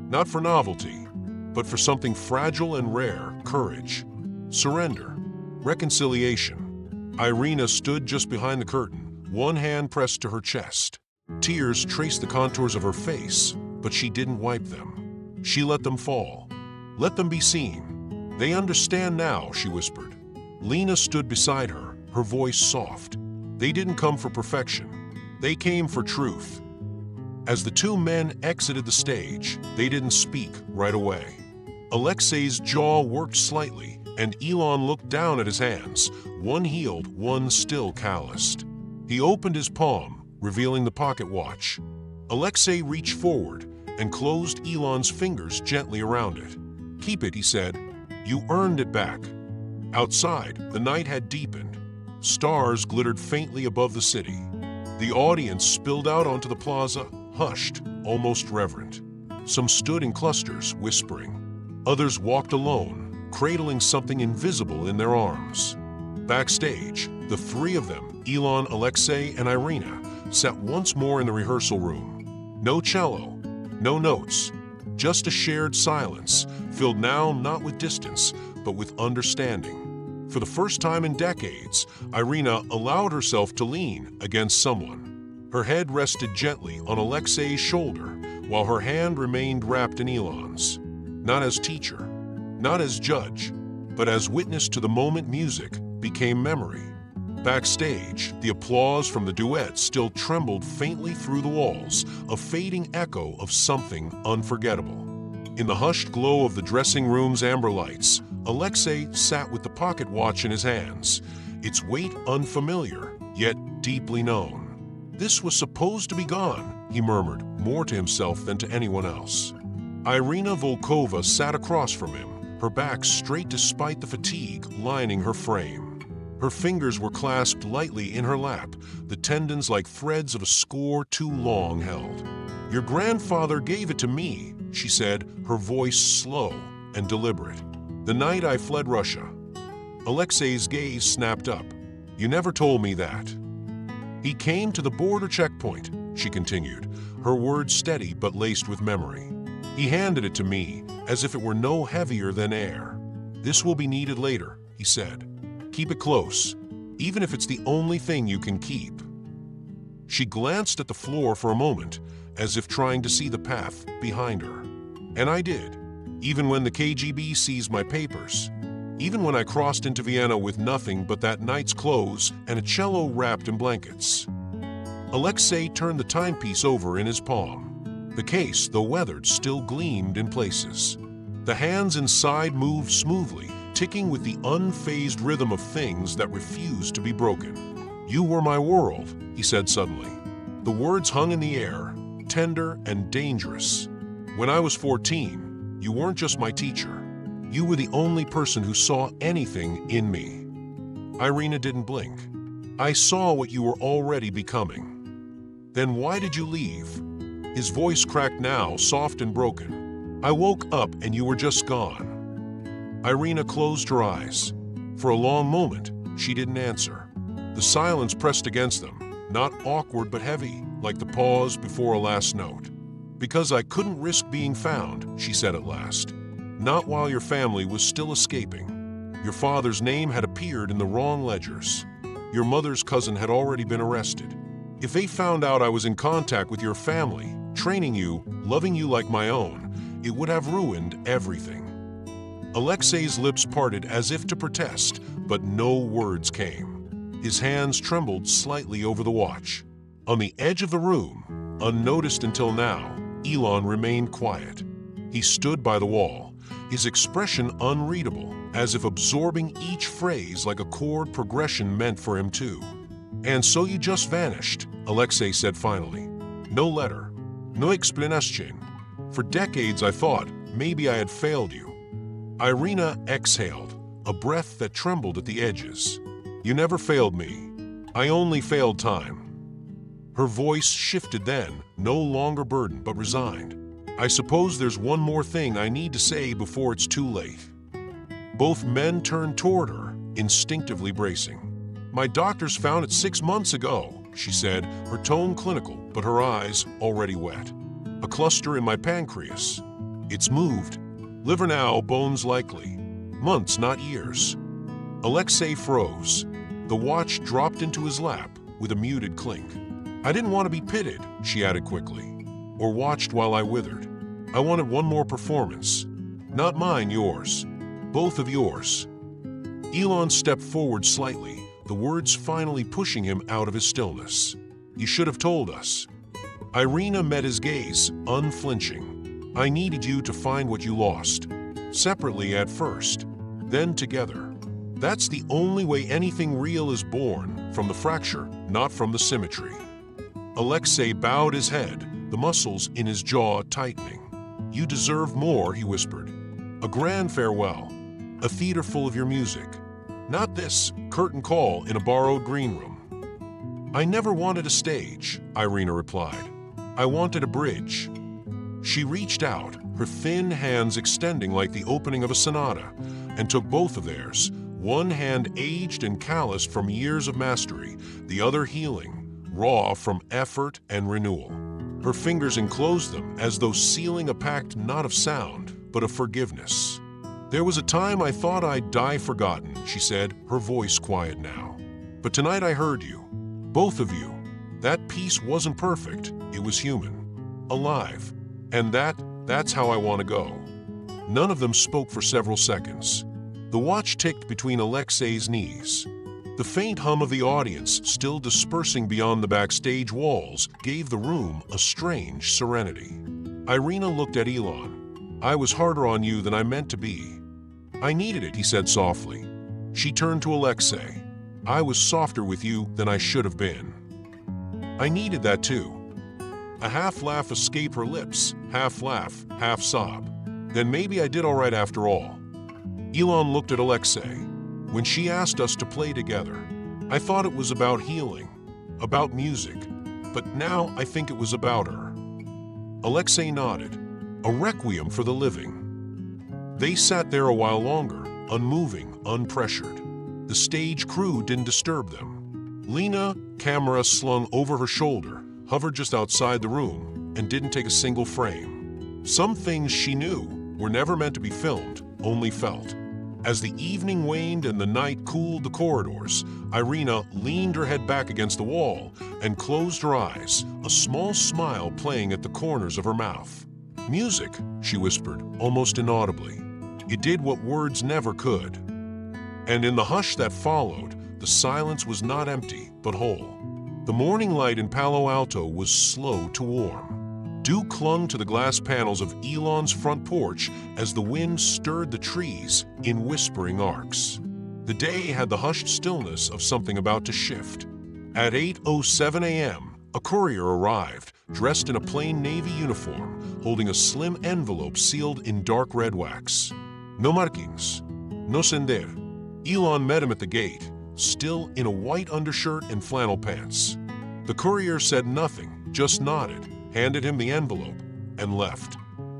not for novelty, but for something fragile and rare, courage, surrender, reconciliation. Irina stood just behind the curtain, one hand pressed to her chest. Tears traced the contours of her face, but she didn't wipe them. She let them fall. Let them be seen. They understand now, she whispered. Lena stood beside her, her voice soft. They didn't come for perfection. They came for truth. As the two men exited the stage, they didn't speak right away. Aleksei's jaw worked slightly, and Elon looked down at his hands, one healed, one still calloused. He opened his palm, revealing the pocket watch. Aleksei reached forward and closed Elon's fingers gently around it. Keep it, he said. You earned it back. Outside, the night had deepened. Stars glittered faintly above the city. The audience spilled out onto the plaza, hushed, almost reverent. Some stood in clusters, whispering. Others walked alone, cradling something invisible in their arms. Backstage, the 3 of them, Elon, Aleksei, and Irina, sat once more in the rehearsal room. No cello, no notes, just a shared silence, filled now not with distance, but with understanding. For the first time in decades, Irina allowed herself to lean against someone. Her head rested gently on Aleksei's shoulder, while her hand remained wrapped in Elon's. Not as teacher, not as judge, but as witness to the moment music became memory. Backstage, the applause from the duet still trembled faintly through the walls, a fading echo of something unforgettable. In the hushed glow of the dressing room's amber lights, Aleksei sat with the pocket watch in his hands, its weight unfamiliar, yet deeply known. This was supposed to be gone, he murmured, more to himself than to anyone else. Irina Volkova sat across from him, her back straight despite the fatigue lining her frame. Her fingers were clasped lightly in her lap, the tendons like threads of a score too long held. "Your grandfather gave it to me," she said, her voice slow and deliberate. "The night I fled Russia." Aleksei's gaze snapped up. "You never told me that." "He came to the border checkpoint," she continued, her words steady but laced with memory. "He handed it to me, as if it were no heavier than air. 'This will be needed later,' he said. 'Keep it close, even if it's the only thing you can keep.'" She glanced at the floor for a moment, as if trying to see the path behind her. "And I did, even when the KGB seized my papers. Even when I crossed into Vienna with nothing but that night's clothes and a cello wrapped in blankets." Aleksei turned the timepiece over in his palm. The case, though weathered, still gleamed in places. The hands inside moved smoothly, ticking with the unfazed rhythm of things that refused to be broken. "You were my world," he said suddenly. The words hung in the air, tender and dangerous. "When I was 14, you weren't just my teacher. You were the only person who saw anything in me." Irina didn't blink. "I saw what you were already becoming." "Then why did you leave?" His voice cracked now, soft and broken. "I woke up and you were just gone." Irina closed her eyes. For a long moment, she didn't answer. The silence pressed against them, not awkward but heavy, like the pause before a last note. "Because I couldn't risk being found," she said at last. "Not while your family was still escaping. Your father's name had appeared in the wrong ledgers. Your mother's cousin had already been arrested. If they found out I was in contact with your family, training you, loving you like my own, it would have ruined everything." Aleksei's lips parted as if to protest, but no words came. His hands trembled slightly over the watch. On the edge of the room, unnoticed until now, Elon remained quiet. He stood by the wall, his expression unreadable, as if absorbing each phrase like a chord progression meant for him too. "And so you just vanished," Aleksei said finally. "No letter, no explanation. For decades I thought maybe I had failed you." Irina exhaled, a breath that trembled at the edges. "You never failed me. I only failed time." Her voice shifted then, no longer burdened but resigned. "I suppose there's one more thing I need to say before it's too late." Both men turned toward her, instinctively bracing. "My doctors found it 6 months ago," she said, her tone clinical, but her eyes already wet. "A cluster in my pancreas. It's moved. Liver now, bones likely. Months, not years." Aleksei froze. The watch dropped into his lap with a muted clink. "I didn't want to be pitted," she added quickly, "or watched while I withered. I wanted one more performance. Not mine, yours. Both of yours." Elon stepped forward slightly, the words finally pushing him out of his stillness. "You should have told us." Irina met his gaze, unflinching. "I needed you to find what you lost. Separately at first, then together. That's the only way anything real is born, from the fracture, not from the symmetry." Aleksei bowed his head, the muscles in his jaw tightening. "You deserve more," he whispered. "A grand farewell. A theater full of your music. Not this curtain call in a borrowed green room." "I never wanted a stage," Irina replied. "I wanted a bridge." She reached out, her thin hands extending like the opening of a sonata, and took both of theirs, one hand aged and calloused from years of mastery, the other healing, raw from effort and renewal. Her fingers enclosed them as though sealing a pact not of sound, but of forgiveness. "There was a time I thought I'd die forgotten," she said, her voice quiet now. "But tonight I heard you. Both of you. That piece wasn't perfect. It was human. Alive. And that's how I want to go." None of them spoke for several seconds. The watch ticked between Aleksei's knees. The faint hum of the audience, still dispersing beyond the backstage walls, gave the room a strange serenity. Irina looked at Elon. I was harder on you than I meant to be." "I needed it," he said softly. She turned to Aleksei. "I was softer with you than I should have been." "I needed that too." A half laugh escaped her lips, half laugh, half sob. "Then maybe I did all right after all." Elon looked at Aleksei. "When she asked us to play together, I thought it was about healing, about music, but now I think it was about her." Aleksei nodded. "A requiem for the living." They sat there a while longer, unmoving, unpressured. The stage crew didn't disturb them. Lena, camera slung over her shoulder, hovered just outside the room and didn't take a single frame. Some things she knew were never meant to be filmed, only felt. As the evening waned and the night cooled the corridors, Irina leaned her head back against the wall and closed her eyes, a small smile playing at the corners of her mouth. "Music," she whispered, almost inaudibly. "It did what words never could." And in the hush that followed, the silence was not empty, but whole. The morning light in Palo Alto was slow to warm. Dew clung to the glass panels of Elon's front porch as the wind stirred the trees in whispering arcs. The day had the hushed stillness of something about to shift. At 8:07 a.m., a courier arrived, dressed in a plain navy uniform, holding a slim envelope sealed in dark red wax. "No markings, no sender." Elon met him at the gate, still in a white undershirt and flannel pants. The courier said nothing, just nodded, handed him the envelope, and left.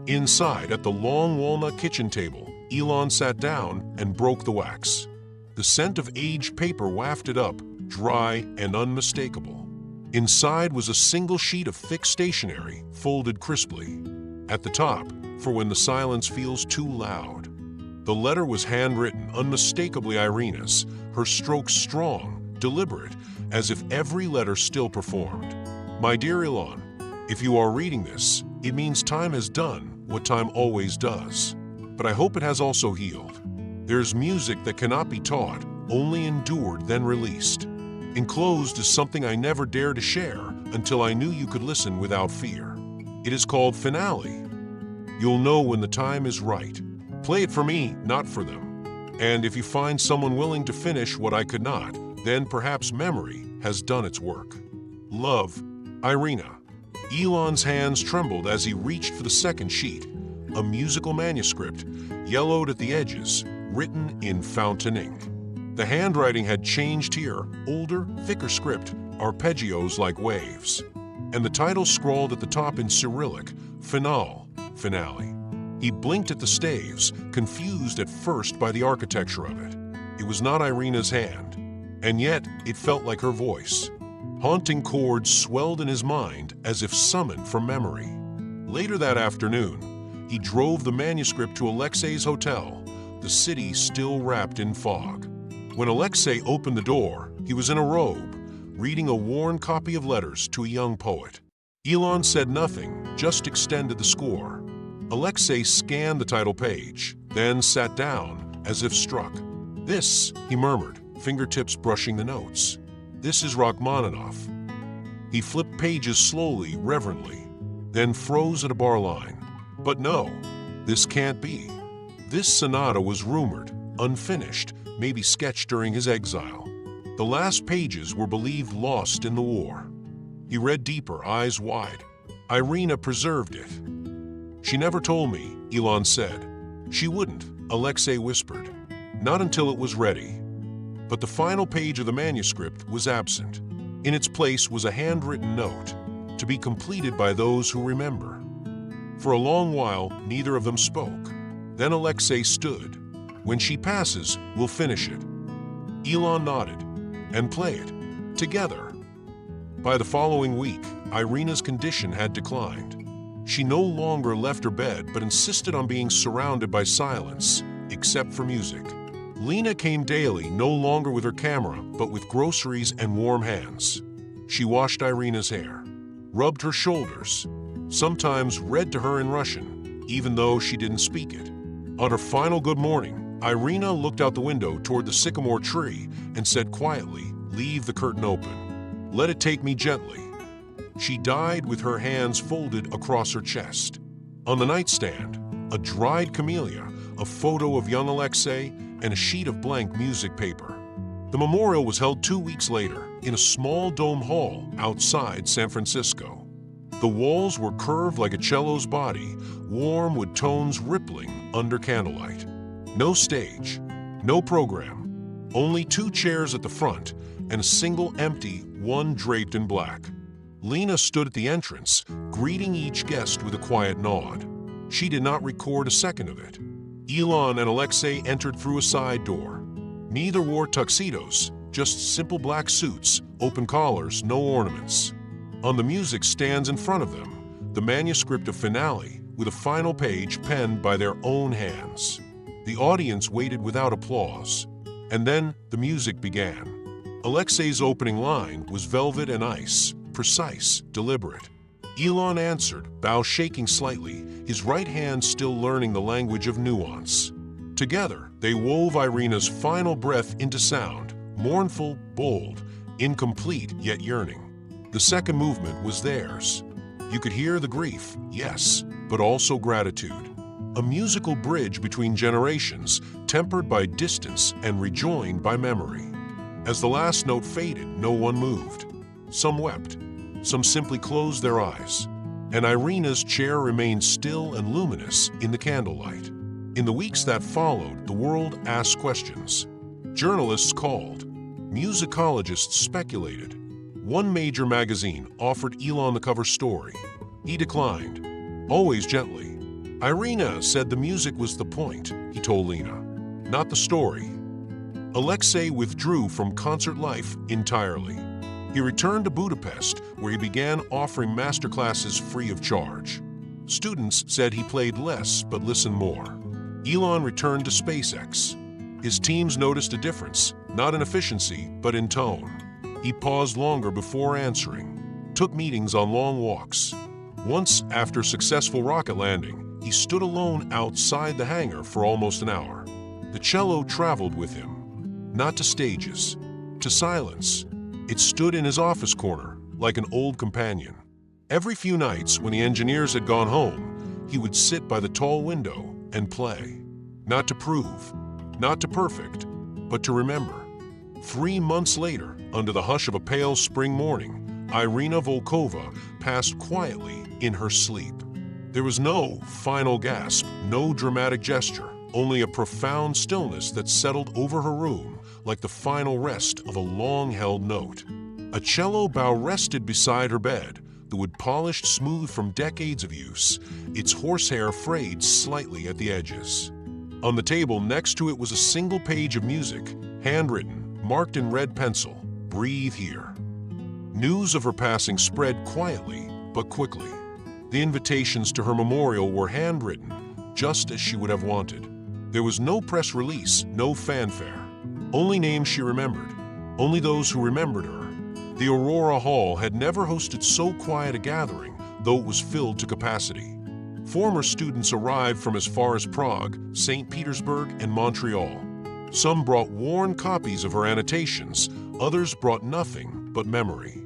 Inside, at the long walnut kitchen table, Elon sat down and broke the wax. The scent of aged paper wafted up, dry and unmistakable. Inside was a single sheet of thick stationery, folded crisply. At the top, for when the silence feels too loud. The letter was handwritten, unmistakably Irina's, her strokes strong, deliberate, as if every letter still performed. "My dear Elon, if you are reading this, it means time has done what time always does. But I hope it has also healed. There's music that cannot be taught, only endured, then released. Enclosed is something I never dared to share until I knew you could listen without fear. It is called Finale. You'll know when the time is right. Play it for me, not for them. And if you find someone willing to finish what I could not, then perhaps memory has done its work. Love, Irina." Elon's hands trembled as he reached for the second sheet, a musical manuscript, yellowed at the edges, written in fountain ink. The handwriting had changed here, older, thicker script, arpeggios like waves. And the title scrawled at the top in Cyrillic, Finale. He blinked at the staves, confused at first by the architecture of it. It was not Irina's hand, and yet it felt like her voice. Haunting chords swelled in his mind as if summoned from memory. Later that afternoon, he drove the manuscript to Aleksei's hotel, the city still wrapped in fog. When Aleksei opened the door, he was in a robe, reading a worn copy of letters to a young poet. Elon said nothing, just extended the score. Aleksei scanned the title page, then sat down as if struck. "This," he murmured, fingertips brushing the notes. "This is Rachmaninoff." He flipped pages slowly, reverently, then froze at a bar line. But no, this can't be. This sonata was rumored, unfinished, maybe sketched during his exile. The last pages were believed lost in the war. He read deeper, eyes wide. Irina preserved it. "She never told me," Elon said. "She wouldn't," Aleksei whispered. "Not until it was ready." But the final page of the manuscript was absent. In its place was a handwritten note, to be completed by those who remember. For a long while, neither of them spoke. Then Aleksei stood. "When she passes, we'll finish it." Elon nodded. "And play it. Together." By the following week, Irina's condition had declined. She no longer left her bed but insisted on being surrounded by silence, except for music. Lena came daily, no longer with her camera, but with groceries and warm hands. She washed Irina's hair, rubbed her shoulders, sometimes read to her in Russian, even though she didn't speak it. On her final good morning, Irina looked out the window toward the sycamore tree and said quietly, "Leave the curtain open. Let it take me gently." She died with her hands folded across her chest. On the nightstand, a dried camellia, a photo of young Aleksei, and a sheet of blank music paper. The memorial was held 2 weeks later in a small dome hall outside San Francisco. The walls were curved like a cello's body, warm with tones rippling under candlelight. No stage, no program, only 2 chairs at the front and a single empty one draped in black. Lena stood at the entrance, greeting each guest with a quiet nod. She did not record a second of it. Elon and Aleksei entered through a side door. Neither wore tuxedos, just simple black suits, open collars, no ornaments. On the music stands in front of them, the manuscript of Finale with a final page penned by their own hands. The audience waited without applause, and then the music began. Aleksei's opening line was velvet and ice, precise, deliberate. Elon answered, bow shaking slightly, his right hand still learning the language of nuance. Together, they wove Irina's final breath into sound, mournful, bold, incomplete yet yearning. The second movement was theirs. You could hear the grief, yes, but also gratitude. A musical bridge between generations, tempered by distance and rejoined by memory. As the last note faded, no one moved. Some wept, some simply closed their eyes, and Irina's chair remained still and luminous in the candlelight. In the weeks that followed, the world asked questions. Journalists called. Musicologists speculated. One major magazine offered Elon the cover story. He declined, always gently. Irina said the music was the point, he told Lena, not the story. Aleksei withdrew from concert life entirely. He returned to Budapest, where he began offering masterclasses free of charge. Students said he played less but listened more. Elon returned to SpaceX. His teams noticed a difference, not in efficiency, but in tone. He paused longer before answering, took meetings on long walks. Once, after a successful rocket landing, he stood alone outside the hangar for almost an hour. The cello traveled with him, not to stages, to silence. It stood in his office corner, like an old companion. Every few nights, when the engineers had gone home, he would sit by the tall window and play. Not to prove, not to perfect, but to remember. 3 months later, under the hush of a pale spring morning, Irina Volkova passed quietly in her sleep. There was no final gasp, no dramatic gesture, only a profound stillness that settled over her room like the final rest of a long-held note. A cello bow rested beside her bed, the wood polished smooth from decades of use, its horsehair frayed slightly at the edges. On the table next to it was a single page of music, handwritten, marked in red pencil, "Breathe here." News of her passing spread quietly but quickly. The invitations to her memorial were handwritten, just as she would have wanted. There was no press release, no fanfare. Only names she remembered, only those who remembered her. The Aurora Hall had never hosted so quiet a gathering, though it was filled to capacity. Former students arrived from as far as Prague, St. Petersburg, and Montreal. Some brought worn copies of her annotations, others brought nothing but memory.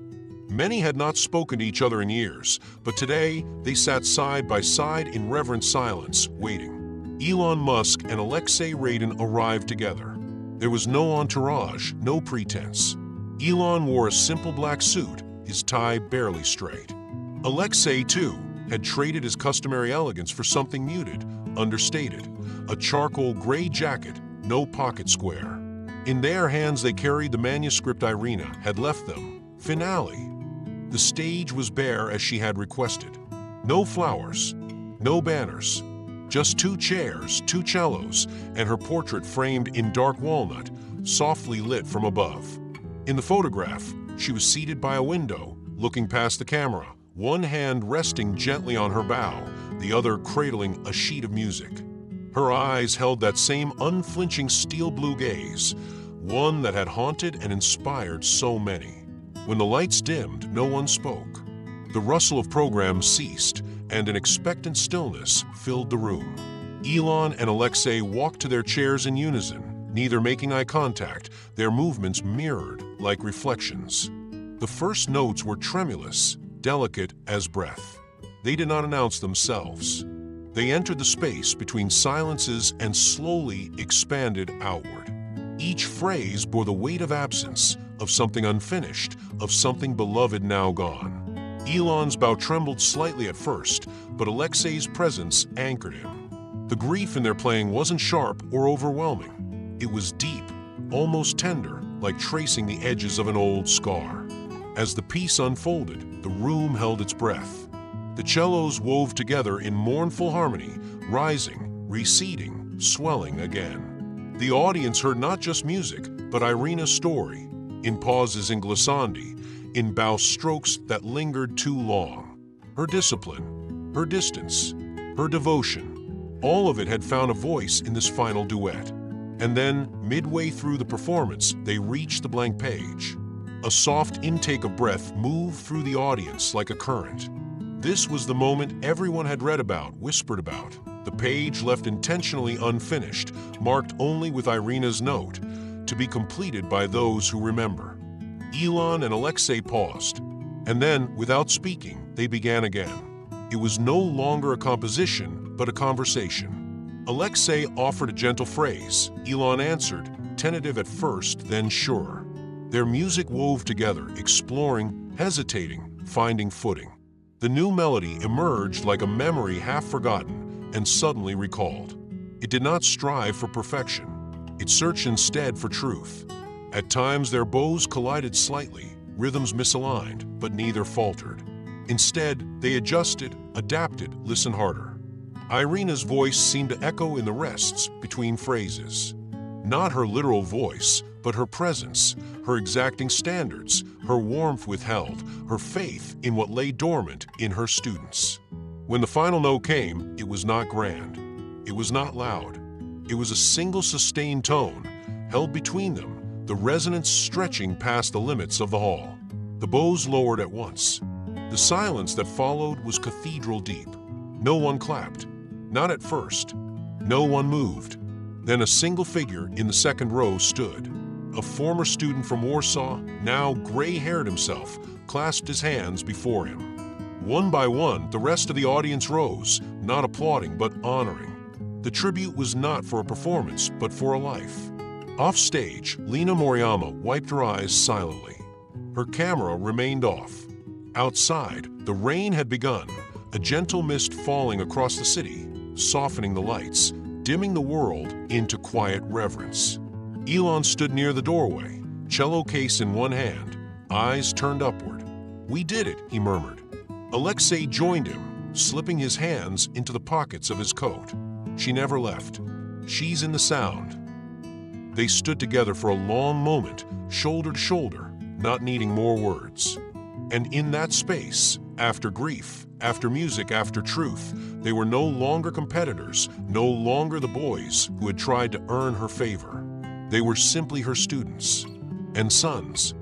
Many had not spoken to each other in years, but today they sat side by side in reverent silence, waiting. Elon Musk and Aleksei Radin arrived together. There was no entourage, no pretense. Elon wore a simple black suit, his tie barely straight. Aleksei, too, had traded his customary elegance for something muted, understated, a charcoal gray jacket, no pocket square. In their hands they carried the manuscript Irina had left them, Finale. The stage was bare as she had requested. No flowers, no banners, just 2 chairs, 2 cellos, and her portrait framed in dark walnut, softly lit from above. In the photograph, she was seated by a window, looking past the camera, one hand resting gently on her bow, the other cradling a sheet of music. Her eyes held that same unflinching steel blue gaze, one that had haunted and inspired so many. When the lights dimmed, no one spoke. The rustle of programs ceased, and an expectant stillness filled the room. Elon and Aleksei walked to their chairs in unison, neither making eye contact, their movements mirrored like reflections. The first notes were tremulous, delicate as breath. They did not announce themselves. They entered the space between silences and slowly expanded outward. Each phrase bore the weight of absence, of something unfinished, of something beloved now gone. Elon's bow trembled slightly at first, but Aleksei's presence anchored him. The grief in their playing wasn't sharp or overwhelming. It was deep, almost tender, like tracing the edges of an old scar. As the piece unfolded, the room held its breath. The cellos wove together in mournful harmony, rising, receding, swelling again. The audience heard not just music, but Irina's story, in pauses in glissandi, in bow strokes that lingered too long. Her discipline, her distance, her devotion, all of it had found a voice in this final duet. And then, midway through the performance, they reached the blank page. A soft intake of breath moved through the audience like a current. This was the moment everyone had read about, whispered about. The page left intentionally unfinished, marked only with Irina's note, to be completed by those who remember. Elon and Aleksei paused, and then, without speaking, they began again. It was no longer a composition, but a conversation. Aleksei offered a gentle phrase. Elon answered, tentative at first, then sure. Their music wove together, exploring, hesitating, finding footing. The new melody emerged like a memory half forgotten and suddenly recalled. It did not strive for perfection. It searched instead for truth. At times their bows collided slightly, rhythms misaligned, but neither faltered. Instead, they adjusted, adapted, listened harder. Irina's voice seemed to echo in the rests between phrases. Not her literal voice, but her presence, her exacting standards, her warmth withheld, her faith in what lay dormant in her students. When the final note came, it was not grand. It was not loud. It was a single sustained tone, held between them, the resonance stretching past the limits of the hall. The bows lowered at once. The silence that followed was cathedral deep. No one clapped. Not at first. No one moved. Then a single figure in the second row stood. A former student from Warsaw, now gray-haired himself, clasped his hands before him. One by one, the rest of the audience rose, not applauding but honoring. The tribute was not for a performance, but for a life. Off stage, Lena Moriyama wiped her eyes silently. Her camera remained off. Outside, the rain had begun, a gentle mist falling across the city, softening the lights, dimming the world into quiet reverence. Elon stood near the doorway, cello case in one hand, eyes turned upward. "We did it," he murmured. Aleksei joined him, slipping his hands into the pockets of his coat. "She never left. She's in the sound." They stood together for a long moment, shoulder to shoulder, not needing more words. And in that space, after grief, after music, after truth, they were no longer competitors, no longer the boys who had tried to earn her favor. They were simply her students and sons.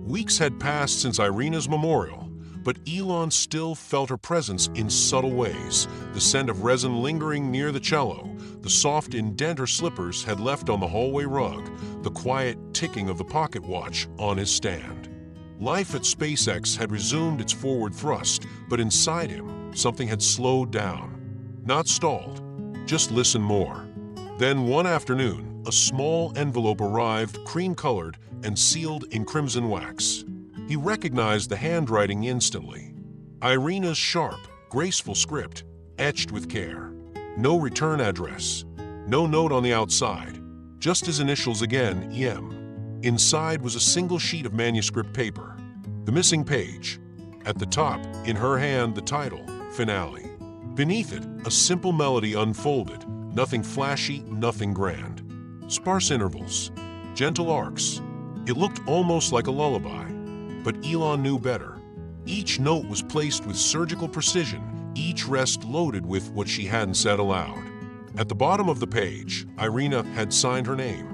Weeks had passed since Irina's memorial, but Elon still felt her presence in subtle ways, the scent of resin lingering near the cello, the soft indent her slippers had left on the hallway rug, the quiet ticking of the pocket watch on his stand. Life at SpaceX had resumed its forward thrust, but inside him, something had slowed down. Not stalled, just listened more. Then one afternoon, a small envelope arrived, cream-colored and sealed in crimson wax. He recognized the handwriting instantly. Irina's sharp, graceful script, etched with care. No return address. No note on the outside. Just his initials again, EM. Inside was a single sheet of manuscript paper. The missing page. At the top, in her hand, the title, Finale. Beneath it, a simple melody unfolded. Nothing flashy, nothing grand. Sparse intervals, gentle arcs. It looked almost like a lullaby. But Elon knew better. Each note was placed with surgical precision, each rest loaded with what she hadn't said aloud. At the bottom of the page, Irina had signed her name.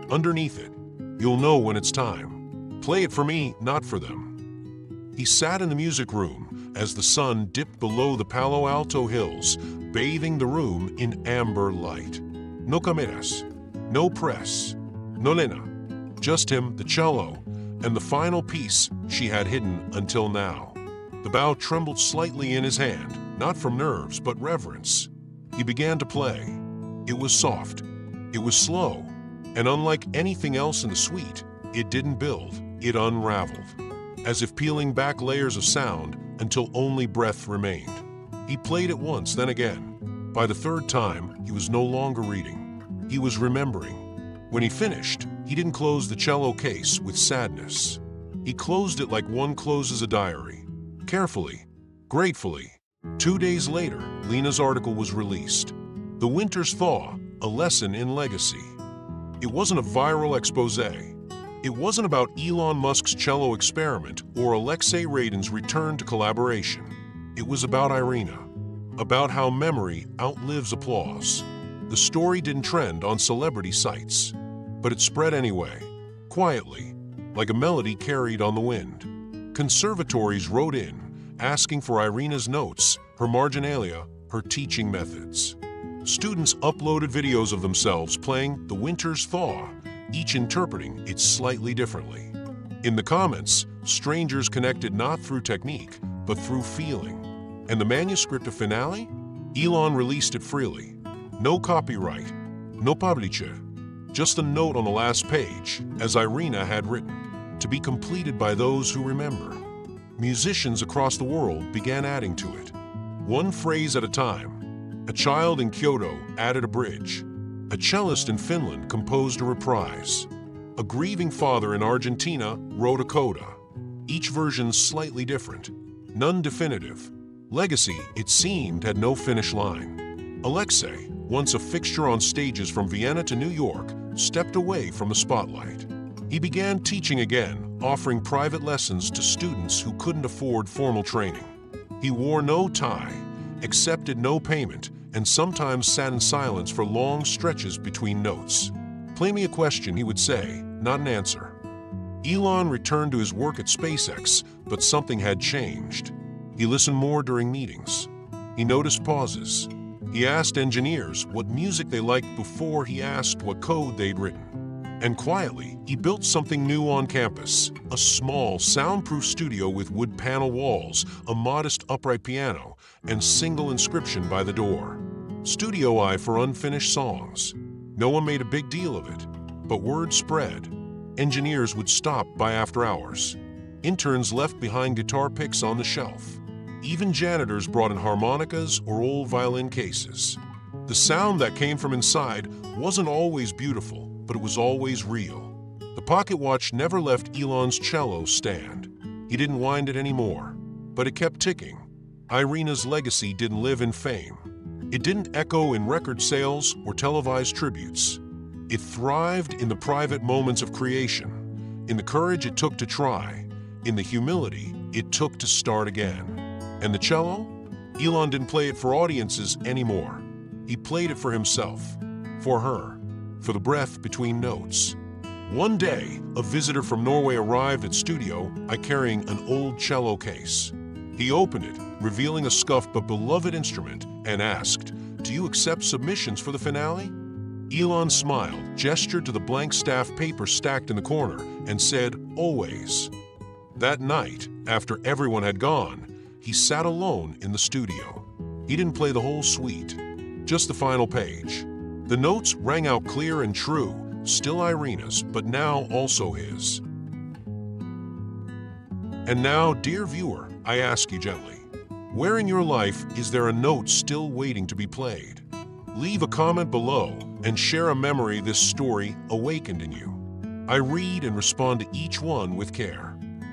Underneath it, "You'll know when it's time. Play it for me, not for them." He sat in the music room as the sun dipped below the Palo Alto hills, bathing the room in amber light. No cameras, no press, no Lena. Just him, the cello, and the final piece she had hidden until now. The bow trembled slightly in his hand, not from nerves but reverence. He began to play. It was soft. It was slow. And unlike anything else in the suite, it didn't build, it unraveled, as if peeling back layers of sound until only breath remained. He played it once, then again. By the third time, he was no longer reading. He was remembering. When he finished, he didn't close the cello case with sadness. He closed it like one closes a diary, carefully, gratefully. 2 days later, Lena's article was released. The Winter's Thaw, a lesson in legacy. It wasn't a viral expose. It wasn't about Elon Musk's cello experiment or Aleksei Radin's return to collaboration. It was about Irina, about how memory outlives applause. The story didn't trend on celebrity sites, but it spread anyway, quietly, like a melody carried on the wind. Conservatories wrote in, asking for Irina's notes, her marginalia, her teaching methods. Students uploaded videos of themselves playing The Winter's Thaw, each interpreting it slightly differently. In the comments, strangers connected not through technique, but through feeling. And the manuscript of Finale? Elon released it freely. No copyright, no publisher, just a note on the last page, as Irina had written, to be completed by those who remember. Musicians across the world began adding to it, one phrase at a time. A child in Kyoto added a bridge. A cellist in Finland composed a reprise. A grieving father in Argentina wrote a coda. Each version slightly different, none definitive. Legacy, it seemed, had no finish line. Aleksei, once a fixture on stages from Vienna to New York, stepped away from the spotlight. He began teaching again, offering private lessons to students who couldn't afford formal training. He wore no tie, accepted no payment, and sometimes sat in silence for long stretches between notes. "Play me a question," he would say, not an answer. Elon returned to his work at SpaceX, but something had changed. He listened more during meetings. He noticed pauses. He asked engineers what music they liked before he asked what code they'd written. And quietly, he built something new on campus, a small, soundproof studio with wood panel walls, a modest upright piano, and single inscription by the door. Studio I for unfinished songs. No one made a big deal of it, but word spread. Engineers would stop by after hours. Interns left behind guitar picks on the shelf. Even janitors brought in harmonicas or old violin cases. The sound that came from inside wasn't always beautiful, but it was always real. The pocket watch never left Elon's cello stand. He didn't wind it anymore, but it kept ticking. Irina's legacy didn't live in fame. It didn't echo in record sales or televised tributes. It thrived in the private moments of creation, in the courage it took to try, in the humility it took to start again. And the cello? Elon didn't play it for audiences anymore. He played it for himself, for her, for the breath between notes. One day, a visitor from Norway arrived at studio, carrying an old cello case. He opened it, revealing a scuffed but beloved instrument, and asked, "Do you accept submissions for the finale?" Elon smiled, gestured to the blank staff paper stacked in the corner, and said, "Always." That night, after everyone had gone, he sat alone in the studio. He didn't play the whole suite, just the final page. The notes rang out clear and true, still Irina's, but now also his. And now, dear viewer, I ask you gently, where in your life is there a note still waiting to be played? Leave a comment below and share a memory this story awakened in you. I read and respond to each one with care.